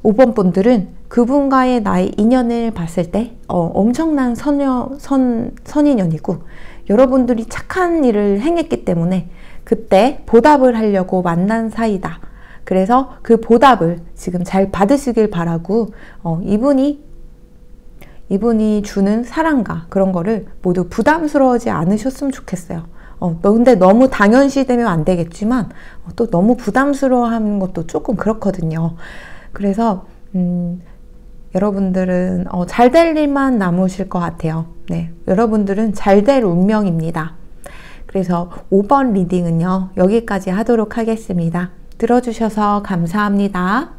5번 분들은 그분과의 나의 인연을 봤을 때 엄청난 선인연이고, 여러분들이 착한 일을 행했기 때문에 그때 보답을 하려고 만난 사이다. 그래서 그 보답을 지금 잘 받으시길 바라고, 이분이 주는 사랑과 그런 거를 모두 부담스러워하지 않으셨으면 좋겠어요. 근데 너무 당연시 되면 안 되겠지만 또 너무 부담스러워하는 것도 조금 그렇거든요. 그래서 여러분들은 잘 될 일만 남으실 것 같아요. 네, 여러분들은 잘 될 운명입니다. 그래서 5번 리딩은요, 여기까지 하도록 하겠습니다. 들어주셔서 감사합니다.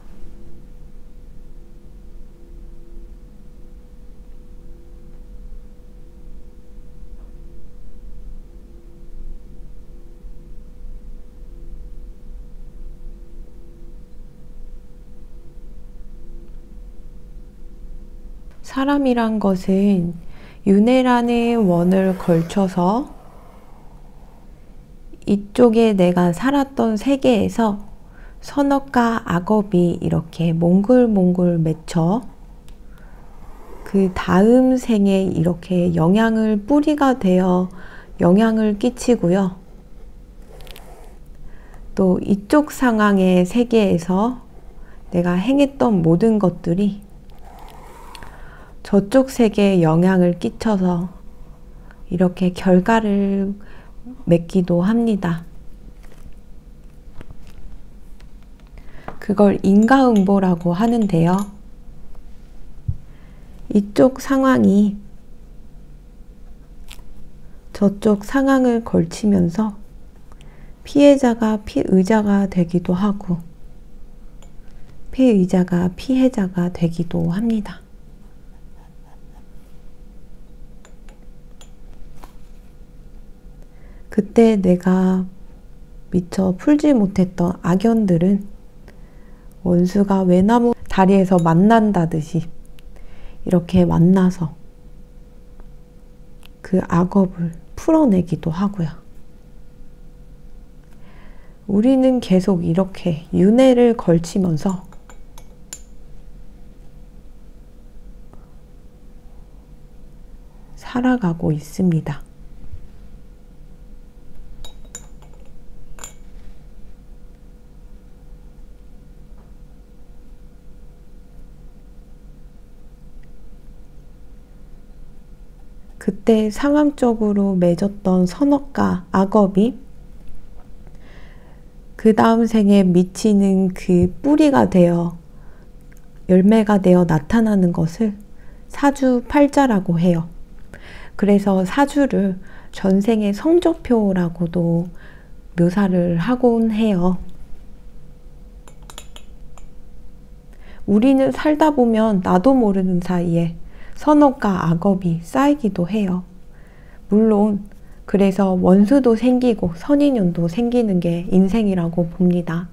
사람이란 것은 윤회라는 원을 걸쳐서 이쪽에 내가 살았던 세계에서 선업과 악업이 이렇게 몽글몽글 맺혀 그 다음 생에 이렇게 영향을 뿌리가 되어 영향을 끼치고요. 또 이쪽 상황의 세계에서 내가 행했던 모든 것들이 저쪽 세계에 영향을 끼쳐서 이렇게 결과를 맺기도 합니다. 그걸 인과응보라고 하는데요. 이쪽 상황이 저쪽 상황을 걸치면서 피해자가 피의자가 되기도 하고 피의자가 피해자가 되기도 합니다. 그때 내가 미처 풀지 못했던 악연들은 원수가 외나무 다리에서 만난다듯이 이렇게 만나서 그 악업을 풀어내기도 하고요. 우리는 계속 이렇게 윤회를 걸치면서 살아가고 있습니다. 그때 상황적으로 맺었던 선업과 악업이 그 다음 생에 미치는 그 뿌리가 되어 열매가 되어 나타나는 것을 사주팔자라고 해요. 그래서 사주를 전생의 성적표라고도 묘사를 하곤 해요. 우리는 살다 보면 나도 모르는 사이에 선업과 악업이 쌓이기도 해요. 물론 그래서 원수도 생기고 선인연도 생기는 게 인생이라고 봅니다.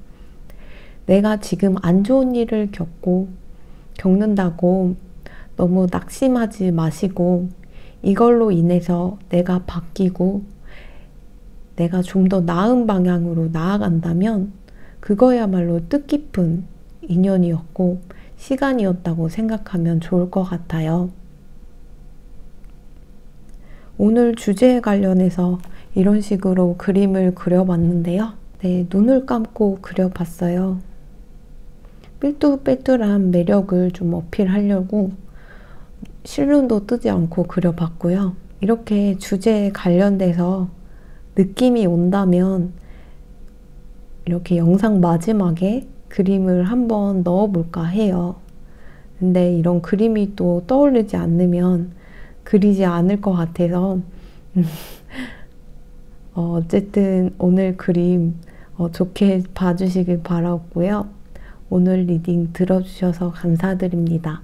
내가 지금 안 좋은 일을 겪는다고 너무 낙심하지 마시고 이걸로 인해서 내가 바뀌고 내가 좀 더 나은 방향으로 나아간다면 그거야말로 뜻깊은 인연이었고 시간이었다고 생각하면 좋을 것 같아요. 오늘 주제에 관련해서 이런 식으로 그림을 그려봤는데요. 네, 눈을 감고 그려봤어요. 삐뚤빼뚤한 매력을 좀 어필하려고 실눈도 뜨지 않고 그려봤고요. 이렇게 주제에 관련돼서 느낌이 온다면 이렇게 영상 마지막에 그림을 한번 넣어볼까 해요. 근데 이런 그림이 또 떠오르지 않으면 그리지 않을 것 같아서 어쨌든 오늘 그림 좋게 봐주시길 바라고요. 오늘 리딩 들어주셔서 감사드립니다.